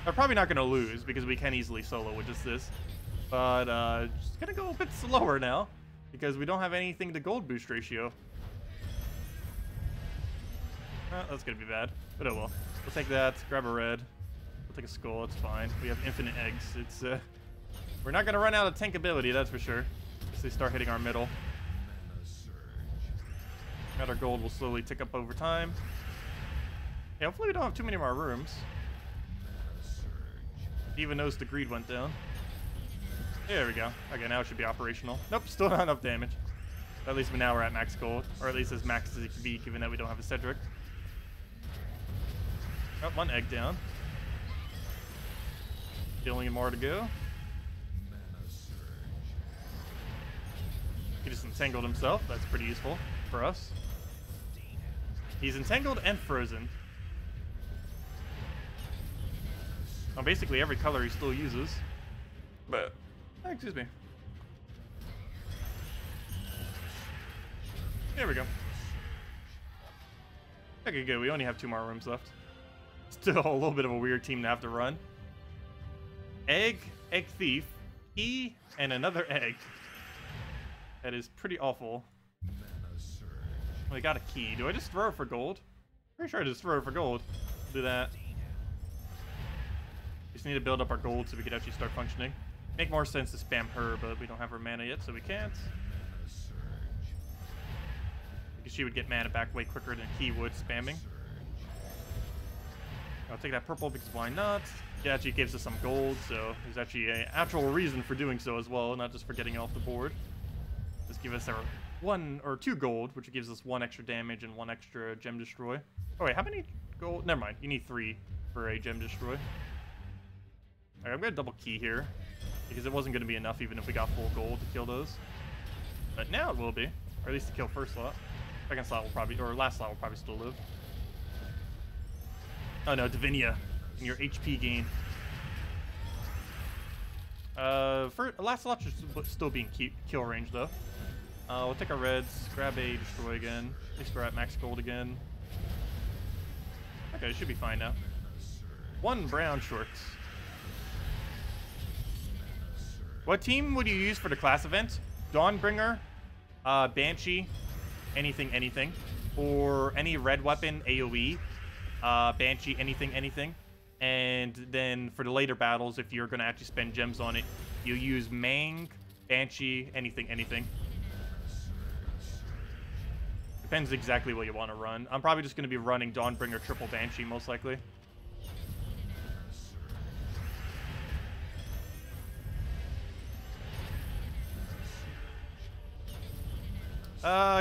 [SPEAKER 1] We're probably not going to lose because we can easily solo with just this. But just going to go a bit slower now because we don't have anything to gold boost ratio. That's going to be bad, but oh well. We'll take that, grab a red. We'll take a skull, it's fine. We have infinite eggs. It's we're not going to run out of tank ability, that's for sure. As they start hitting our middle. Got our gold will slowly tick up over time. Yeah, hopefully we don't have too many more rooms. Even noticed the greed went down. There we go. Okay, now it should be operational. Nope, still not enough damage. But at least now we're at max gold. Or at least as max as it can be, given that we don't have a Cedric. Oh, one egg down. Still more to go. He just entangled himself. That's pretty useful for us. He's entangled and frozen. Well, basically every color he still uses. But, oh, excuse me. There we go. Okay, good. We only have 2 more rooms left. Still a little bit of a weird team to have to run. Egg, egg thief, key, and another egg. That is pretty awful. We got a key. Do I just throw it for gold? Pretty sure I just throw it for gold. Do that. Just need to build up our gold so we could actually start functioning. Make more sense to spam her, but we don't have her mana yet, so we can't. Because she would get mana back way quicker than he would spamming. I'll take that purple because why not? It actually gives us some gold, so there's actually an actual reason for doing so as well, not just for getting it off the board. Just give us our 1 or 2 gold, which gives us 1 extra damage and 1 extra gem destroy. Oh wait, how many gold? Never mind, you need 3 for a gem destroy. Alright, I'm gonna double key here, because it wasn't gonna be enough even if we got full gold to kill those. But now it will be, or at least to kill first slot. Second slot will probably, or last slot will probably still live. Oh no, Divinia, and your HP gain. For last slot should still be in kill range though. We'll take our reds, grab a destroy again. At least we're at max gold again. Okay, it should be fine now. 1 brown shorts. What team would you use for the class event? Dawnbringer, Banshee, anything, or any red weapon, AoE, Banshee, anything. And then for the later battles, if you're going to actually spend gems on it, you use Mang, Banshee, anything. Depends exactly what you want to run. I'm probably just going to be running Dawnbringer triple Banshee, most likely.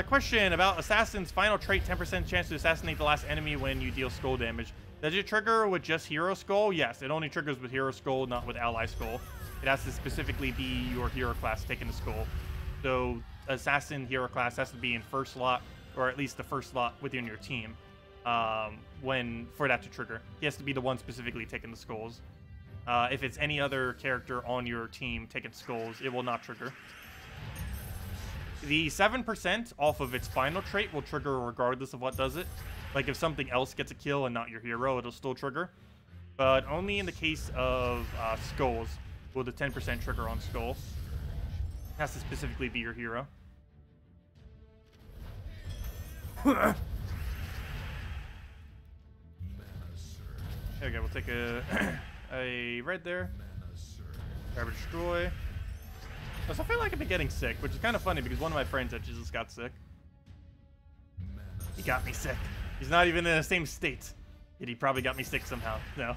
[SPEAKER 1] Question about Assassin's final trait, 10% chance to assassinate the last enemy when you deal skull damage. Does it trigger with just hero skull? Yes, it only triggers with hero skull, not with ally skull. It has to specifically be your hero class taking the skull. So assassin hero class has to be in first slot, or at least the first slot within your team, for that to trigger. He has to be the one specifically taking the skulls. If it's any other character on your team taking skulls, it will not trigger. The 7% off of its final trait will trigger regardless of what does it. Like if something else gets a kill and not your hero, it'll still trigger. But only in the case of skulls will the 10% trigger on skull. It has to specifically be your hero. There we go, we'll take a red there. Grab a destroy. So I feel like I've been getting sick, which is kind of funny because one of my friends actually just got sick. He got me sick. He's not even in the same state. Yet he probably got me sick somehow. No.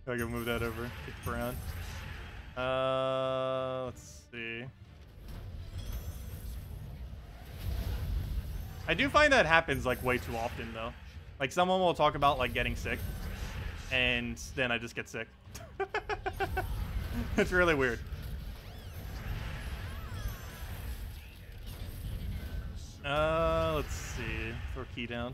[SPEAKER 1] I can move that over. Kick brown. Let's see. I do find that happens like way too often though. Like someone will talk about like getting sick, and then I just get sick. It's really weird. Let's see. Throw key down.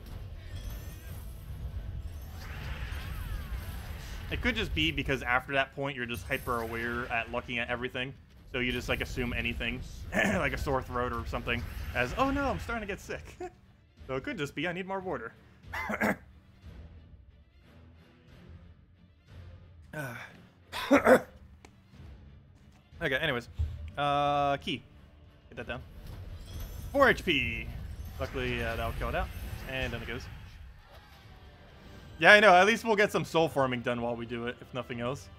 [SPEAKER 1] It could just be because after that point you're just hyper aware at looking at everything, so you just like assume anything, like a sore throat or something, as oh no, I'm starting to get sick. So it could just be I need more water. Okay. Anyways, key. Get that down. 4 HP. Luckily, that'll kill it out. And then it goes. Yeah, I know. At least we'll get some soul farming done while we do it, if nothing else.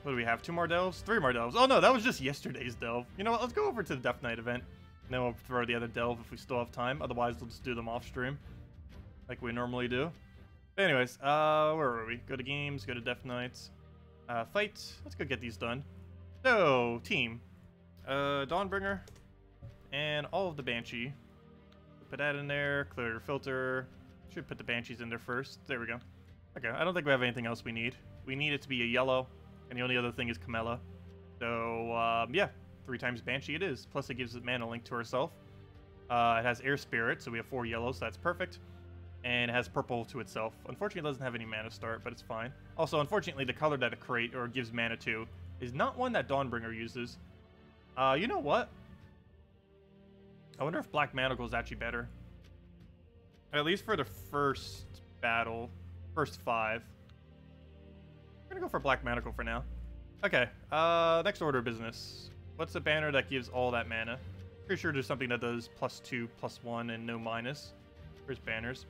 [SPEAKER 1] What do we have? 2 more delves? 3 more delves. Oh, no. That was just yesterday's delve. You know what? Let's go over to the Deathknight event. And then we'll throw the other delve if we still have time. Otherwise, we'll just do them off stream. Like we normally do. But anyways, where were we? Go to games. Go to Deathknight. Fight. Let's go get these done. So, team. Dawnbringer. And all of the Banshee. Put that in there. Clear your filter. Should put the Banshees in there first. There we go. Okay, I don't think we have anything else we need. We need it to be a yellow. And the only other thing is Camilla. So, yeah. 3 times Banshee it is. Plus it gives it mana link to herself. It has Air Spirit, so we have 4 yellows, so that's perfect. And it has purple to itself. Unfortunately, it doesn't have any mana start, but it's fine. Also, unfortunately, the color that it creates or gives mana to is not one that Dawnbringer uses. You know what? I wonder if Black Manacle is actually better. At least for the first battle. First 5. We're gonna go for Black Manacle for now. Okay, next order of business. What's the banner that gives all that mana? Pretty sure there's something that does +2, +1, and no minus. Here's banners.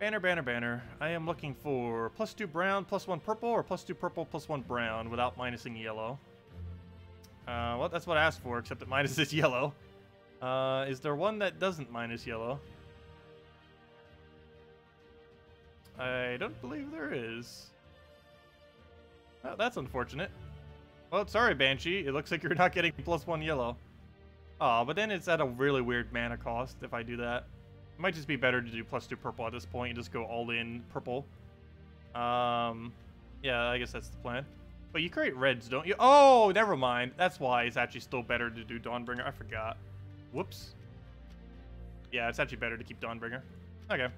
[SPEAKER 1] Banner, banner, banner. I am looking for +2 brown, +1 purple, or +2 purple, +1 brown without minusing yellow. Well, that's what I asked for, except it minuses yellow. Is there one that doesn't minus yellow? I don't believe there is. Oh, that's unfortunate. Well, sorry, Banshee. It looks like you're not getting +1 yellow. Oh, but then it's at a really weird mana cost if I do that. It might just be better to do +2 purple at this point and just go all in purple. Yeah, I guess that's the plan. But you create reds, don't you? Oh, never mind. That's why it's actually still better to do Dawnbringer. I forgot. Whoops. Yeah, it's actually better to keep Dawnbringer. Okay.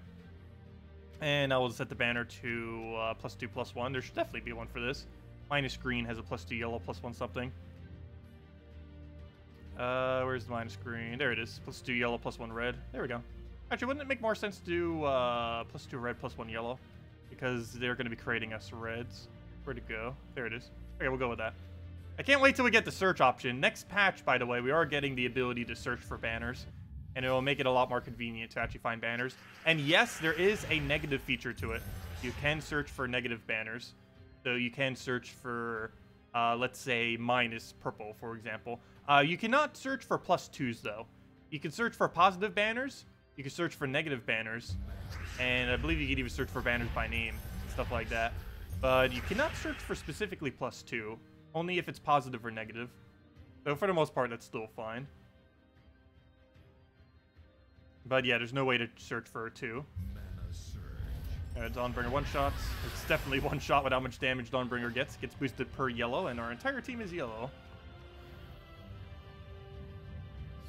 [SPEAKER 1] And I will set the banner to +2, +1. There should definitely be one for this. Minus green has a +2 yellow, +1 something. Where's the minus green? There it is. +2 yellow, +1 red. There we go. Actually, wouldn't it make more sense to do +2 red, +1 yellow? Because they're going to be creating us reds. Where'd it go? There it is. Okay, we'll go with that. I can't wait till we get the search option. Next patch, by the way, we are getting the ability to search for banners. And it will make it a lot more convenient to actually find banners. And yes, there is a negative feature to it. You can search for negative banners. So you can search for, let's say, minus purple, for example. You cannot search for +2s, though. You can search for positive banners. You can search for negative banners. And I believe you can even search for banners by name. Stuff like that. But you cannot search for specifically +2. Only if it's positive or negative. So for the most part, that's still fine. But yeah, there's no way to search for a 2. Dawnbringer one-shots. It's definitely one shot with how much damage Dawnbringer gets. It gets boosted per yellow, and our entire team is yellow.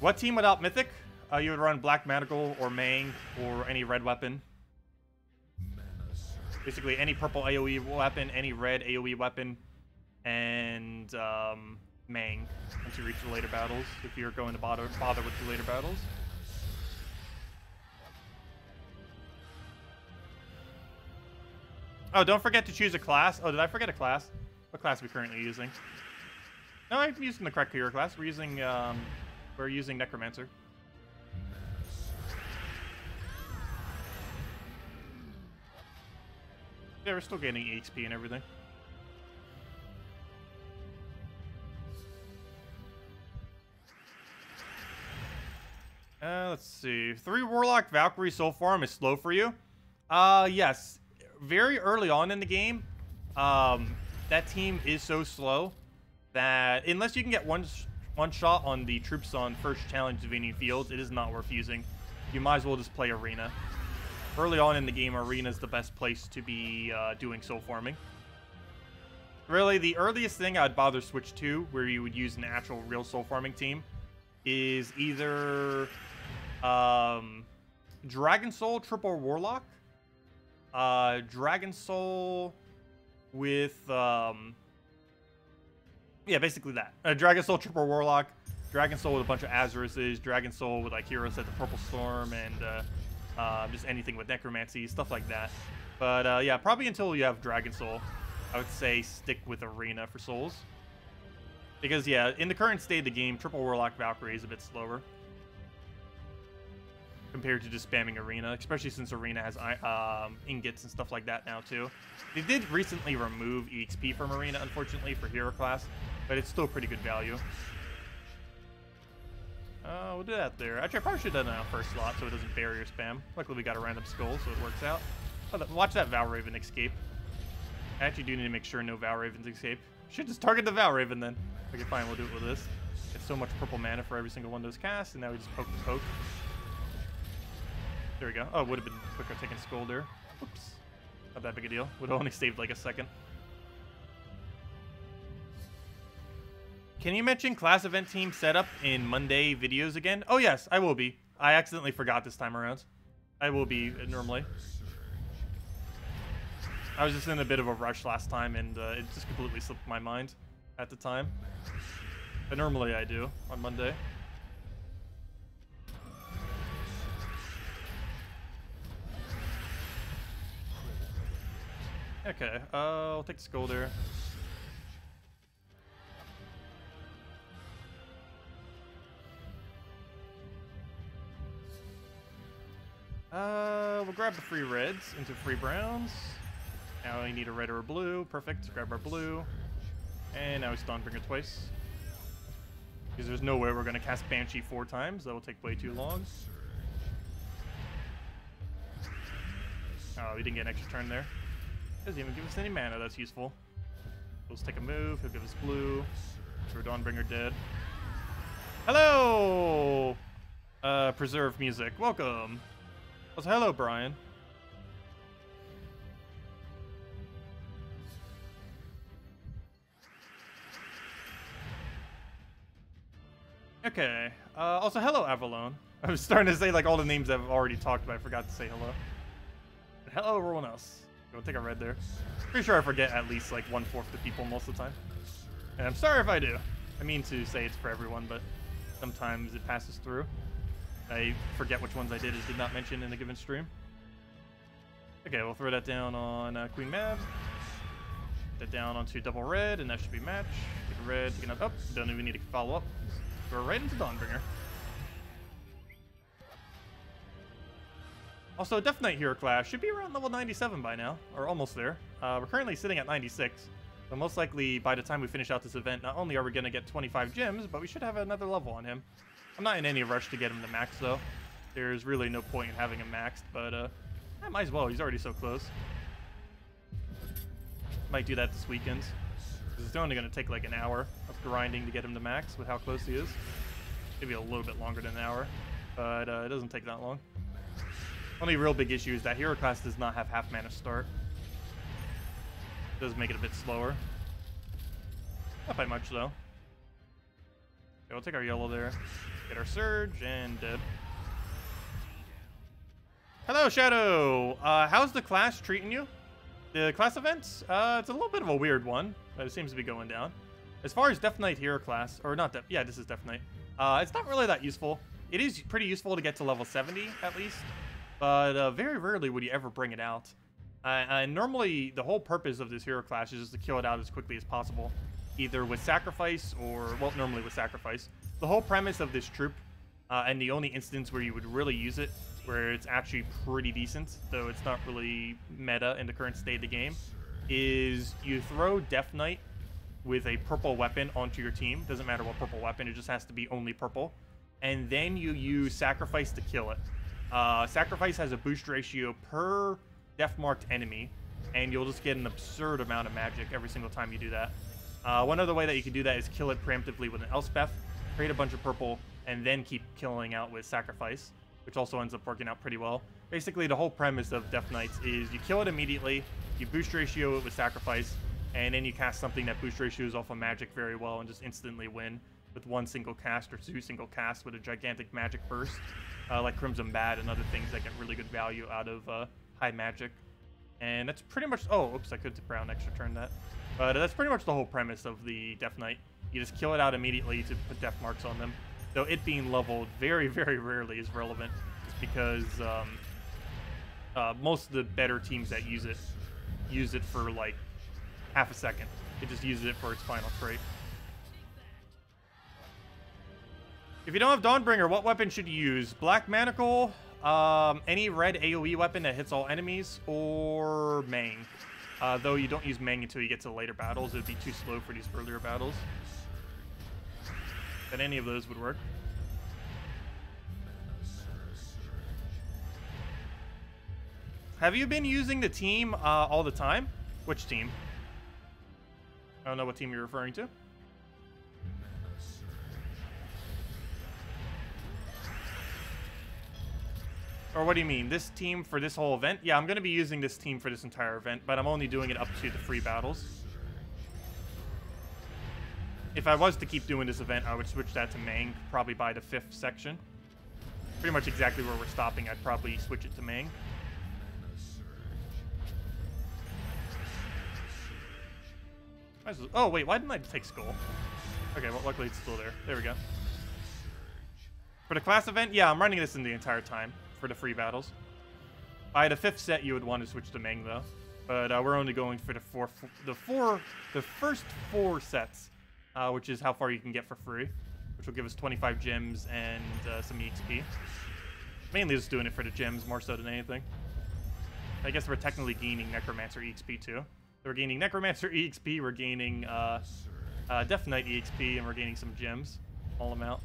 [SPEAKER 1] What team without Mythic? You would run Black Magical or Mang or any red weapon. Basically, any purple AoE weapon, any red AoE weapon, and Mang once you reach the later battles, if you're going to bother with the later battles. Oh, don't forget to choose a class. Oh, did I forget a class? What class are we currently using? No, I'm using the correct hero class. We're using Necromancer. Yeah, we're still getting EXP and everything. Let's see. 3 Warlock Valkyrie Soul Farm is slow for you? Yes. Very early on in the game, that team is so slow that unless you can get one shot on the troops on first challenge Divine Fields, it is not worth using. You might as well just play Arena. Early on in the game, Arena is the best place to be doing soul farming. Really, the earliest thing I'd bother switch to, where you would use an actual real soul farming team, is either Dragon Soul Triple Warlock, Dragon Soul with, yeah, basically that. Dragon Soul Triple Warlock, Dragon Soul with a bunch of Azuruses, Dragon Soul with like heroes at the Purple Storm, and just anything with Necromancy, stuff like that. But yeah, probably until you have Dragon Soul, I would say stick with Arena for souls. Because yeah, in the current state of the game, Triple Warlock Valkyrie is a bit slower compared to just spamming Arena, especially since Arena has ingots and stuff like that now too. They did recently remove EXP from Arena, unfortunately, for hero class, but it's still pretty good value. We'll do that there. Actually, I probably should have done it on first slot so it doesn't barrier spam. Luckily, we got a random skull, so it works out. Oh, watch that Valraven escape. I actually do need to make sure no Valravens escape. Should just target the Valraven then. Okay, fine, we'll do it with this. Get so much purple mana for every single one of those casts, and now we just poke the poke. There we go. Oh, it would have been quicker taking skull there. Oops. Not that big a deal. Would have only saved like a second. Can you mention class event team setup in Monday videos again? Oh yes, I will be. I accidentally forgot this time around. I will be normally. I was just in a bit of a rush last time, and it just completely slipped my mind at the time. But normally I do on Monday. Okay, I'll take the skull there. We'll grab the free reds into free browns. Now we need a red or a blue. Perfect. Grab our blue. And now we Dawnbringer twice. Because there's no way we're going to cast Banshee 4 times. That will take way too long. Oh, we didn't get an extra turn there. Doesn't even give us any mana. That's useful. Let's take a move. He'll give us blue. So Dawnbringer dead. Hello! Preserve music. Welcome. Also, hello, Brian. Okay. Also, hello, Avalon. I was starting to say like all the names I've already talked about. I forgot to say hello. And hello, everyone else. Go take a red there. Pretty sure I forget at least like 1/4 the people most of the time. And I'm sorry if I do. I mean to say it's for everyone, but sometimes it passes through. I forget which ones I did and did not mention in a given stream. Okay, we'll throw that down on Queen Mab. That down onto double red, and that should be match. Take a red, take another up. Don't even need to follow up. Throw right into Dawnbringer. Also, Deathknight hero class should be around level 97 by now, or almost there. We're currently sitting at 96, so most likely by the time we finish out this event, not only are we going to get 25 gems, but we should have another level on him. I'm not in any rush to get him to max, though. There's really no point in having him maxed, but I might as well. He's already so close. Might do that this weekend. It's only going to take like an hour of grinding to get him to max with how close he is. Maybe a little bit longer than an hour, but it doesn't take that long. Only real big issue is that hero class does not have half mana start. It does make it a bit slower. Not by much, though. Okay, we'll take our yellow there. Get our surge, and dead. Hello, Shadow! How's the class treating you? The class events? It's a little bit of a weird one, but it seems to be going down. As far as Deathknight hero class, or not yeah, this is Deathknight. It's not really that useful. It is pretty useful to get to level 70, at least. But very rarely would you ever bring it out. And normally, the whole purpose of this hero class is just to kill it out as quickly as possible. Either with sacrifice or, well, normally with sacrifice. The whole premise of this troop, and the only instance where you would really use it, where it's actually pretty decent, though it's not really meta in the current state of the game, is you throw Deathknight with a purple weapon onto your team. Doesn't matter what purple weapon, it just has to be only purple. And then you use sacrifice to kill it. Sacrifice has a boost ratio per death-marked enemy, and you'll just get an absurd amount of magic every single time you do that. One other way that you can do that is kill it preemptively with an Elspeth, create a bunch of purple, and then keep killing out with sacrifice, which also ends up working out pretty well. Basically, the whole premise of Deathknights is you kill it immediately, you boost ratio it with sacrifice, and then you cast something that boost ratios off of magic very well and just instantly win with one single cast or 2 single casts with a gigantic magic burst. Like Crimson Bat and other things that get really good value out of high magic. And that's pretty much... Oh, oops, I could brown extra turn that. But that's pretty much the whole premise of the Deathknight. You just kill it out immediately to put death marks on them. Though it being leveled very, very rarely is relevant. Just because most of the better teams that use it for like half a second. It just uses it for its final trait. If you don't have Dawnbringer, what weapon should you use? Black Manacle, any red AoE weapon that hits all enemies, or Mang. Though you don't use Mang until you get to later battles. It would be too slow for these earlier battles. But any of those would work. Have you been using the team all the time? Which team? I don't know what team you're referring to. Or what do you mean? This team for this whole event? Yeah, I'm going to be using this team for this entire event, but I'm only doing it up to the free battles. If I was to keep doing this event, I would switch that to Mang, probably by the 5th section. Pretty much exactly where we're stopping, I'd probably switch it to Mang. Oh, wait, why didn't I take Skull? Okay, well, luckily it's still there. There we go. For the class event, yeah, I'm running this in the entire time for the free battles. By the 5th set, you would want to switch to Mang, though. But we're only going for the first 4 sets, which is how far you can get for free, which will give us 25 gems and some EXP. Mainly just doing it for the gems more so than anything. I guess we're technically gaining Necromancer EXP too. So we're gaining Necromancer EXP, we're gaining Deathknight EXP, and we're gaining some gems. All amount.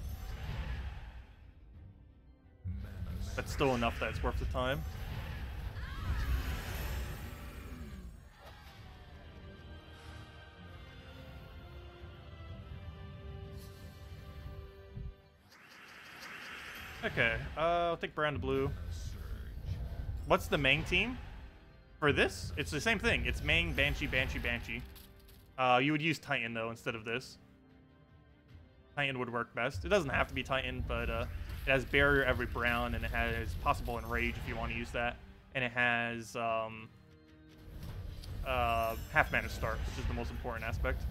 [SPEAKER 1] But still enough that it's worth the time. Okay, I'll take brown and blue. What's the main team? For this, it's the same thing. It's Mang, Banshee, Banshee, Banshee. You would use Titan, though, instead of this. Titan would work best. It doesn't have to be Titan, but it has Barrier every brown, and it has Possible Enrage if you want to use that. And it has half mana start, which is the most important aspect.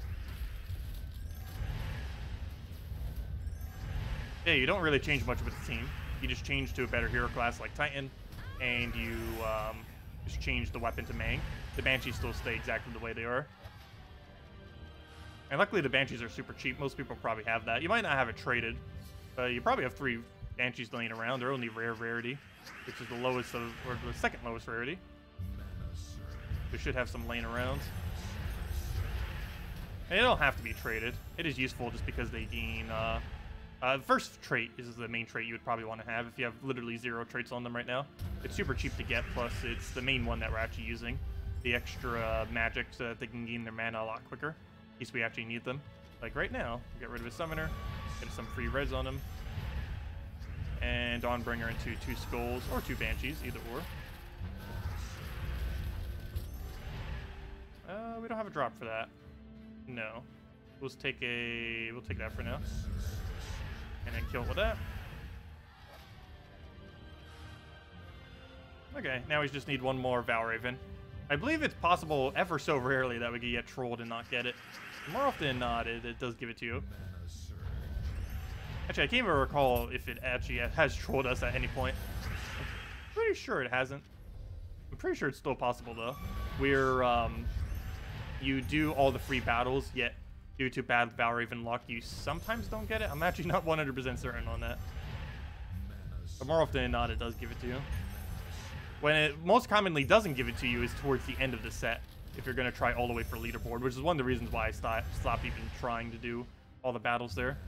[SPEAKER 1] Yeah, you don't really change much with the team. You just change to a better hero class like Titan, and you just change the weapon to Mang. The Banshees still stay exactly the way they are. And luckily the Banshees are super cheap. Most people probably have that. You might not have it traded, but you probably have 3 Banshees laying around. They're only rare rarity, which is the lowest of, or the second lowest rarity. We should have some laying around. And they don't have to be traded. It is useful just because they gain... first trait is the main trait you would probably want to have if you have literally 0 traits on them right now. It's super cheap to get, plus it's the main one that we're actually using. The extra magic so that they can gain their mana a lot quicker, in case we actually need them. Like right now, get rid of a summoner, get some free reds on him, and Dawnbringer into 2 skulls, or 2 banshees, either or. We don't have a drop for that. No. We'll take that for now. And then kill with that. Okay, now we just need one more Valraven. I believe it's possible, ever so rarely, that we can get trolled and not get it. More often than not, it does give it to you. Actually, I can't even recall if it actually has trolled us at any point. I'm pretty sure it hasn't. I'm pretty sure it's still possible, though. Where you do all the free battles, yet due to bad Valraven luck, you sometimes don't get it. I'm actually not 100% certain on that. But more often than not, it does give it to you. When it most commonly doesn't give it to you is towards the end of the set, if you're going to try all the way for leaderboard, which is one of the reasons why I stopped even trying to do all the battles there.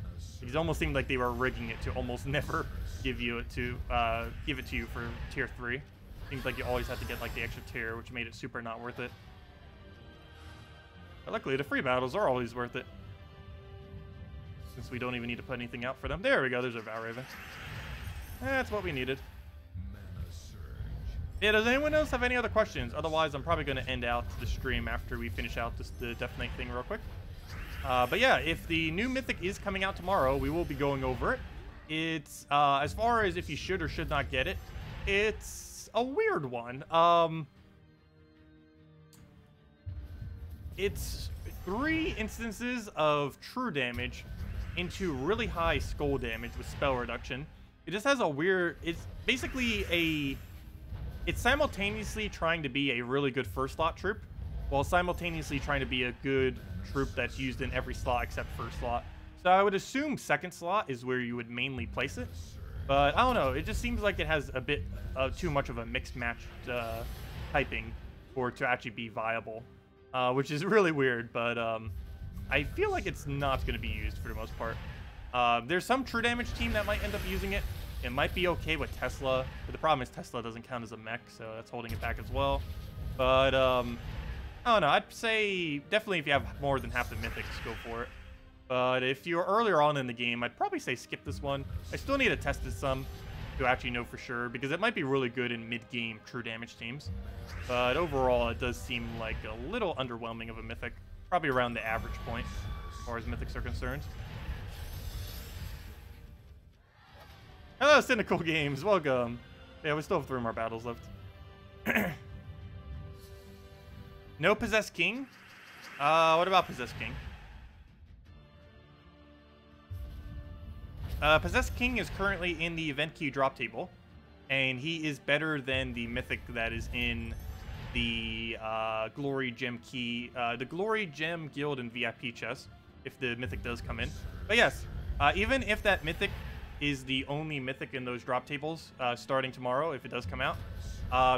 [SPEAKER 1] It almost seemed like they were rigging it to almost never give it to you for tier 3. Seems like you always have to get like the extra tier, which made it super not worth it. But luckily, the free battles are always worth it, since we don't even need to put anything out for them. There we go. There's our Valraven. That's what we needed. Yeah, does anyone else have any other questions? Otherwise, I'm probably going to end out the stream after we finish out the Deathknight thing real quick. But yeah, if the new Mythic is coming out tomorrow, we will be going over it. It's, as far as if you should or should not get it, it's a weird one. It's 3 instances of true damage into really high skull damage with spell reduction. It just has a weird... It's basically it's simultaneously trying to be a really good first slot troop, while simultaneously trying to be a good troop that's used in every slot except first slot. So I would assume second slot is where you would mainly place it. But I don't know, it just seems like it has a bit too much of a mixed match typing for it to actually be viable. Which is really weird, but I feel like it's not going to be used for the most part. There's some true damage team that might end up using it. It might be okay with Tesla, but the problem is Tesla doesn't count as a mech, so that's holding it back as well. But, I don't know, I'd say definitely if you have more than half the mythics, go for it. But if you're earlier on in the game, I'd probably say skip this one. I still need to test it some to actually know for sure, because it might be really good in mid-game true damage teams. But overall, it does seem like a little underwhelming of a mythic. Probably around the average point, as far as mythics are concerned. Hello, Cynical Games. Welcome. Yeah, we still have 3 more battles left. No Possessed King? What about Possessed King? Possessed King is currently in the event queue drop table, and he is better than the mythic that is in the Glory Gem key, the Glory Gem Guild and VIP chest, if the mythic does come in. But yes, even if that mythic is the only mythic in those drop tables starting tomorrow, if it does come out.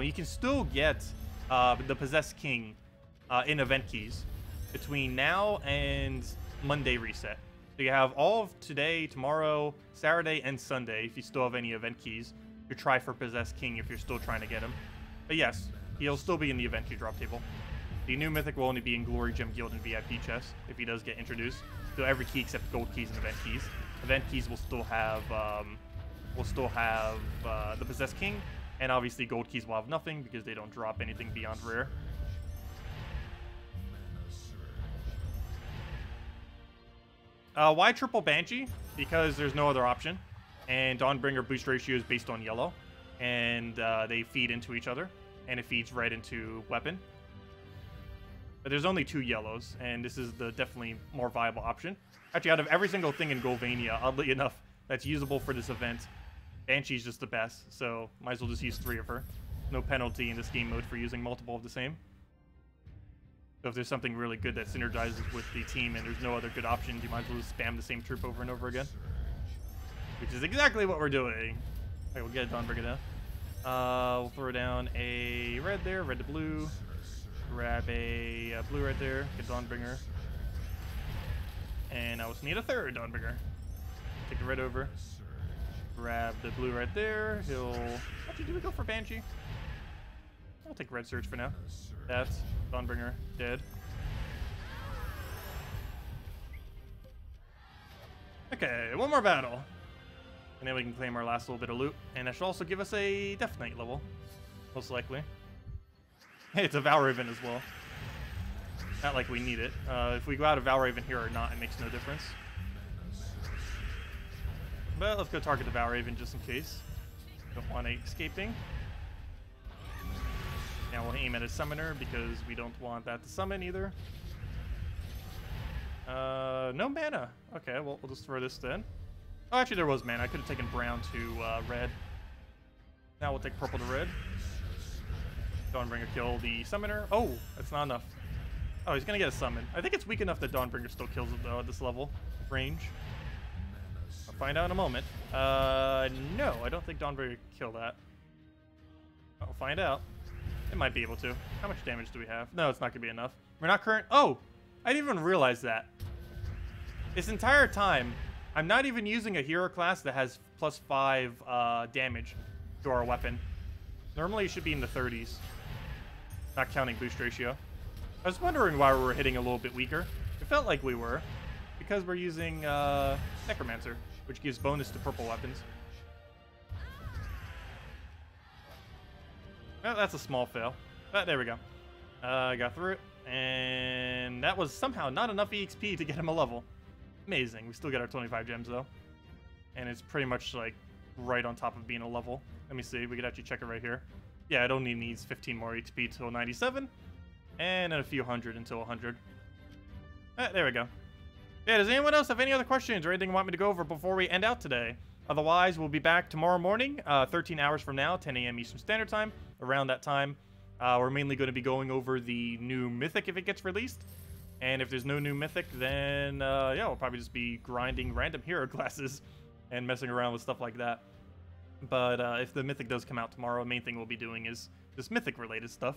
[SPEAKER 1] You can still get the Possessed King in event keys between now and Monday reset. So you have all of today, tomorrow, Saturday, and Sunday, if you still have any event keys, to try for Possessed King if you're still trying to get him. But yes, he'll still be in the event key drop table. The new mythic will only be in Glory Gem Guild and VIP chests if he does get introduced. So every key except gold keys and event keys. Event keys will still have the Possessed King, and obviously gold keys will have nothing because they don't drop anything beyond rare. Why triple Banshee? Because there's no other option. And Dawnbringer boost ratio is based on yellow. And they feed into each other. And it feeds right into weapon. But there's only 2 yellows. And this is the definitely more viable option. Actually, out of every single thing in Golvania, oddly enough, that's usable for this event, Banshee's just the best. So might as well just use 3 of her. No penalty in this game mode for using multiple of the same. So if there's something really good that synergizes with the team and there's no other good options, you might as well just spam the same troop over and over again. Which is exactly what we're doing. Okay, we'll get Dawnbringer down. We'll throw down a red there, red to blue. Grab a blue right there, get Dawnbringer. And I also need a 3rd Dawnbringer. Take the red over. Grab the blue right there. Actually, do we go for Banshee? I'll take Red Surge for now. That's Dawnbringer dead. Okay, one more battle. And then we can claim our last little bit of loot. And that should also give us a Deathknight level. Most likely. Hey, it's a Valraven as well. Not like we need it. If we go out of Valraven here or not, it makes no difference. But let's go target the Valraven just in case. Don't want a escaping. Now we'll aim at a summoner because we don't want that to summon either. No mana. Okay, well, we'll just throw this then. Oh, actually, there was mana. I could have taken brown to red. Now we'll take purple to red. Dawnbringer kill the summoner. Oh, that's not enough. Oh, he's going to get a summon. I think it's weak enough that Dawnbringer still kills it, though, at this level. Range. I'll find out in a moment. No, I don't think Dawnbringer can kill that. I'll find out. It might be able to. How much damage do we have? No, it's not going to be enough. We're not current. Oh, I didn't even realize that. This entire time, I'm not even using a hero class that has +5 damage to our weapon. Normally, it should be in the 30s. Not counting boost ratio. I was wondering why we were hitting a little bit weaker. It felt like we were. Because we're using Necromancer, which gives bonus to purple weapons. Oh, that's a small fail. But there we go. I got through it. And that was somehow not enough EXP to get him a level. Amazing. We still get our 25 gems, though. And it's pretty much, like, right on top of being a level. Let me see. We could actually check it right here. Yeah, it only needs 15 more EXP till 97. And then a few hundred until 100. There we go. Yeah, does anyone else have any other questions or anything you want me to go over before we end out today? Otherwise, we'll be back tomorrow morning, 13 hours from now, 10 a.m. Eastern Standard Time. Around that time, we're mainly going to be going over the new Mythic if it gets released. And if there's no new Mythic, then, yeah, we'll probably just be grinding random hero classes and messing around with stuff like that. But if the Mythic does come out tomorrow, the main thing we'll be doing is this Mythic-related stuff.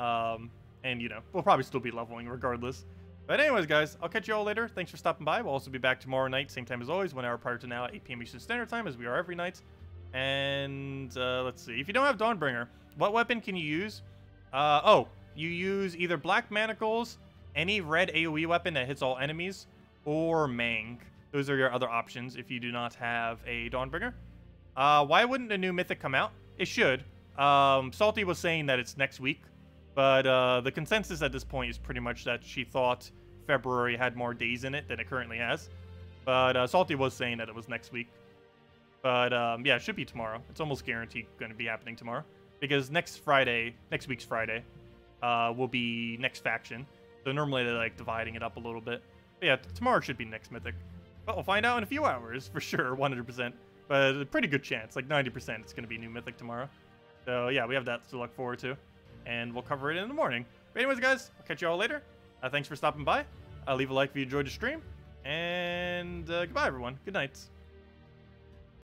[SPEAKER 1] And, you know, we'll probably still be leveling regardless. But anyways, guys, I'll catch you all later. Thanks for stopping by. We'll also be back tomorrow night, same time as always, 1 hour prior to now, 8 p.m. Eastern Standard Time, as we are every night. And let's see. If you don't have Dawnbringer, what weapon can you use? Oh, you use either Black Manacles, any red AoE weapon that hits all enemies, or Mang. Those are your other options if you do not have a Dawnbringer. Why wouldn't a new Mythic come out? It should. Salty was saying that it's next week. But the consensus at this point is pretty much that she thought February had more days in it than it currently has. But Salty was saying that it was next week. But yeah, it should be tomorrow. It's almost guaranteed going to be happening tomorrow. Because next week's Friday, will be next faction. So normally they're like dividing it up a little bit. But yeah, tomorrow should be next Mythic. But we'll find out in a few hours for sure, 100%. But a pretty good chance, like 90% it's going to be new Mythic tomorrow. So yeah, we have that to look forward to. And we'll cover it in the morning. But anyways, guys, I'll catch you all later. Thanks for stopping by. Leave a like if you enjoyed the stream. And goodbye, everyone. Good night.